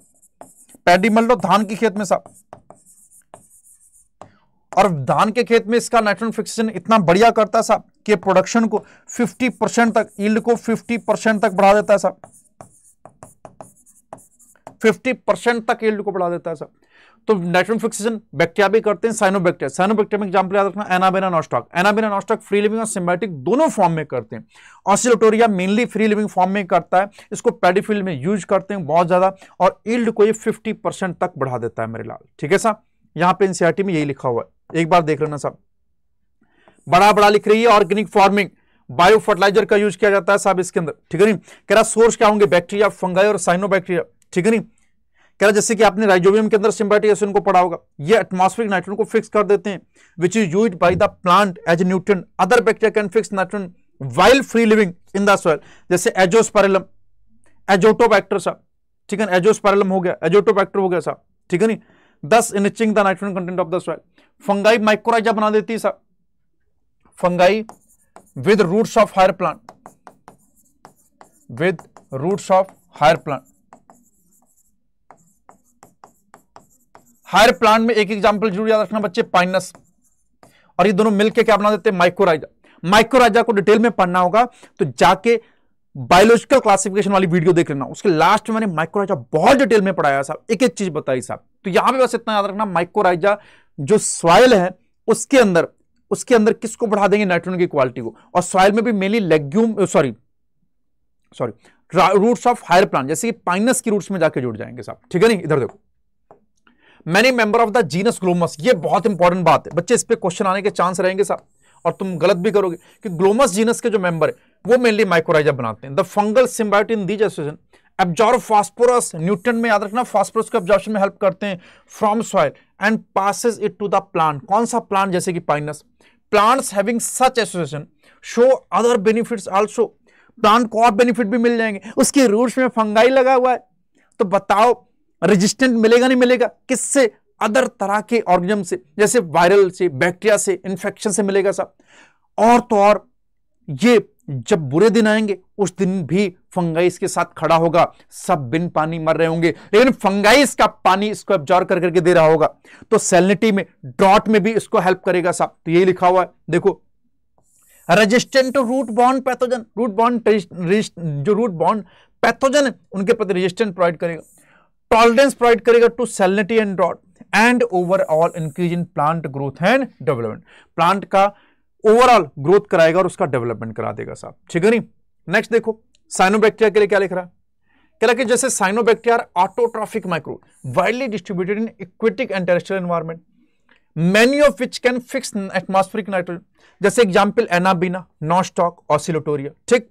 पैडी मान लो धान की खेत में साहब, और धान के खेत में इसका नाइट्रोजन फिक्सेशन इतना बढ़िया करता है साहब कि प्रोडक्शन को 50% तक, यील्ड को 50% तक बढ़ा देता है साहब, 50% तक यील्ड को बढ़ा देता है साहब। तो नाइट्रोजन फिक्सेशन बैक्टीरिया भी करते हैं, साइनोबैक्टीरिया। साइनोबैक्टीरिया में एग्जांपल याद रखना, Anabaena, nostoc. Anabaena, nostoc free living और सिम्बायोटिक दोनों फॉर्म में करते हैं। Oscillatoria mainly free living form में करता है, इसको पैडी फील्ड में यूज करते हैं बहुत ज्यादा, और यील्ड को ये 50% तक बढ़ा देता है मेरे लाल, ठीक है साहब। यहां पे एनसीईआरटी में यही लिखा हुआ है, एक बार देख लेना साहब। बड़ा बड़ा लिख रही है, ऑर्गेनिक फार्मिंग, बायो फर्टिलाइजर का यूज किया जाता है साहब इसके अंदर, ठीक है नहीं। कह रहा सोर्स क्या होंगे? बैक्टीरिया, फंगाई और साइनोबैक्टीरिया, ठीक है नहीं। कह रहा जैसे कि आपने राइजोबियम के अंदर सिम्बायोटिक एसिड को पढ़ा होगा, ये एटमॉस्फेरिक नाइट्रोजन को फिक्स कर देते हैं, which is used by the plant as nutrient. Other bacteria can fix nitrogen while free living in the soil, जैसे एजोस्पाइरलम, एजोटोबैक्टर साहब, ठीक है, एजोस्पाइरलम हो गया, एजोटोबैक्टर हो गया साहब, ठीक है नहीं, thus enriching the nitrogen content of the soil. Fungi mycorrhiza बना देती है साहब, fungi with roots of higher plant, with roots of higher plant. Higher plant में एक एग्जांपल जरूर याद रखना बच्चे, पाइनस, और ये दोनों मिलके क्या बना देते हैं? माइक्रोराइजा। माइक्रोराइजा को डिटेल में पढ़ना होगा तो जाके बायोलॉजिकल क्लासिफिकेशन वाली वीडियो देख लेना, उसके लास्ट में मैंने माइक्रोराइजा बहुत डिटेल में पढ़ाया साहब, एक एक चीज बताई साहब। तो यहां पे बस इतना याद रखना, माइक्रोराइजा जो सॉइल है उसके अंदर किसको बढ़ा देंगे, नाइट्रोजन की क्वालिटी को, और सॉइल में भी mainly legume sorry roots of higher plant जैसे कि पाइनस की रूट्स में जाके जुड़ जाएंगे साहब, ठीक है नहीं। इधर देखो, many member of the genus Glomus, ये बहुत इंपॉर्टेंट बात है बच्चे, इस पे क्वेश्चन आने के चांस रहेंगे साहब, और तुम गलत भी करोगे कि ग्लोमस जीनस के जो मेंबर है वो मेनली माइक्रोराइजा बनाते हैं। The fungal symbiote in these association absorb phosphorus, nutrient में याद रखना फास्फोरस को एब्जॉर्प्शन में हेल्प करते हैं from soil and passes it to the plant. कौन सा प्लांट, जैसे कि Pinus. Plants having such association show other benefits also, plant को और बेनिफिट भी मिल जाएंगे। उसके रूट्स में फंगाई लगा हुआ है, तो बताओ रेजिस्टेंट मिलेगा नहीं मिलेगा, किससे, अदर तरह के ऑर्गेनिज्म से, जैसे वायरल से, बैक्टीरिया से, इन्फेक्शन से मिलेगा साहब। और तो और ये जब बुरे दिन आएंगे उस दिन भी फंगाइस के साथ खड़ा होगा, सब बिन पानी मर रहे होंगे, लेकिन फंगाइस का पानी इसको एब्जॉर्ब कर करके दे रहा होगा, तो सैलिनिटी में, ड्रॉट में भी इसको हेल्प करेगा साहब। तो यही लिखा हुआ है देखो, resistant to root bond pathogen, जो रूट बॉन्ड पैथोजन है उनके प्रति रेजिस्टेंट प्रोवाइड करेगा, टॉलरेंस प्रोवाइड करेगा to salinity and drought, and overall increase in plant growth and development, plant का ओवरऑल ग्रोथ कराएगा और उसका डेवलपमेंट करा देगा साहब, ठीक है नहीं। नेक्स्ट देखो, साइनोबैक्टीरिया के लिए क्या लिख रहा है, कह रहा है कि जैसे cyanobacteria autotrophic micro widely distributed in aquatic and terrestrial environment, many of which can fix atmospheric nitrogen, जैसे एग्जांपल एनाबीना, नॉस्टॉक, ऑसिलोटोरिया, ठीक।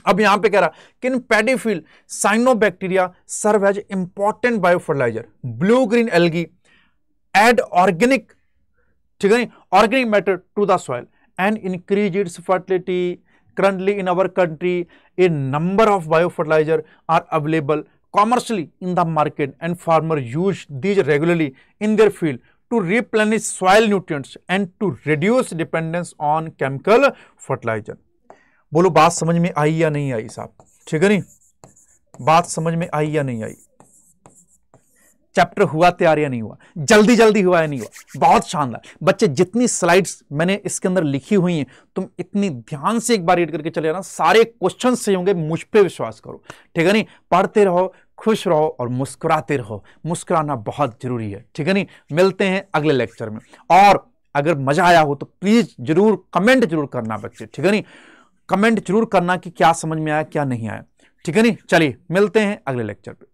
अब यहां पे कह रहा कि in paddy field cyanobacteria serve as important biofertiliser, blue green algae add organic, ठीक है, organic matter to the soil and increase its fertility. Currently in our country, a number of biofertilizer are available commercially in the market, and farmers use these regularly in their field to replenish soil nutrients and to reduce dependence on chemical fertilizer. बोलो बात समझ में आई या नहीं आई साहब, ठीक है नहीं, बात समझ में आई या नहीं आई, चैप्टर हुआ तैयार या नहीं हुआ, जल्दी जल्दी हुआ या नहीं हुआ, बहुत शानदार बच्चे। जितनी स्लाइड्स मैंने इसके अंदर लिखी हुई हैं तुम इतनी ध्यान से एक बार रीड करके चले जाना, सारे क्वेश्चन सही होंगे, मुझ पे विश्वास करो, ठीक है नहीं। पढ़ते रहो, खुश रहो और मुस्कुराते रहो, मुस्कुराना बहुत जरूरी है, ठीक है नहीं। मिलते हैं अगले लेक्चर में, और अगर मजा आया हो तो प्लीज जरूर कमेंट जरूर करना बच्चे, ठीक है नहीं, कमेंट जरूर करना कि क्या समझ में आया क्या नहीं आया, ठीक है नहीं। चलिए मिलते हैं अगले लेक्चर पे।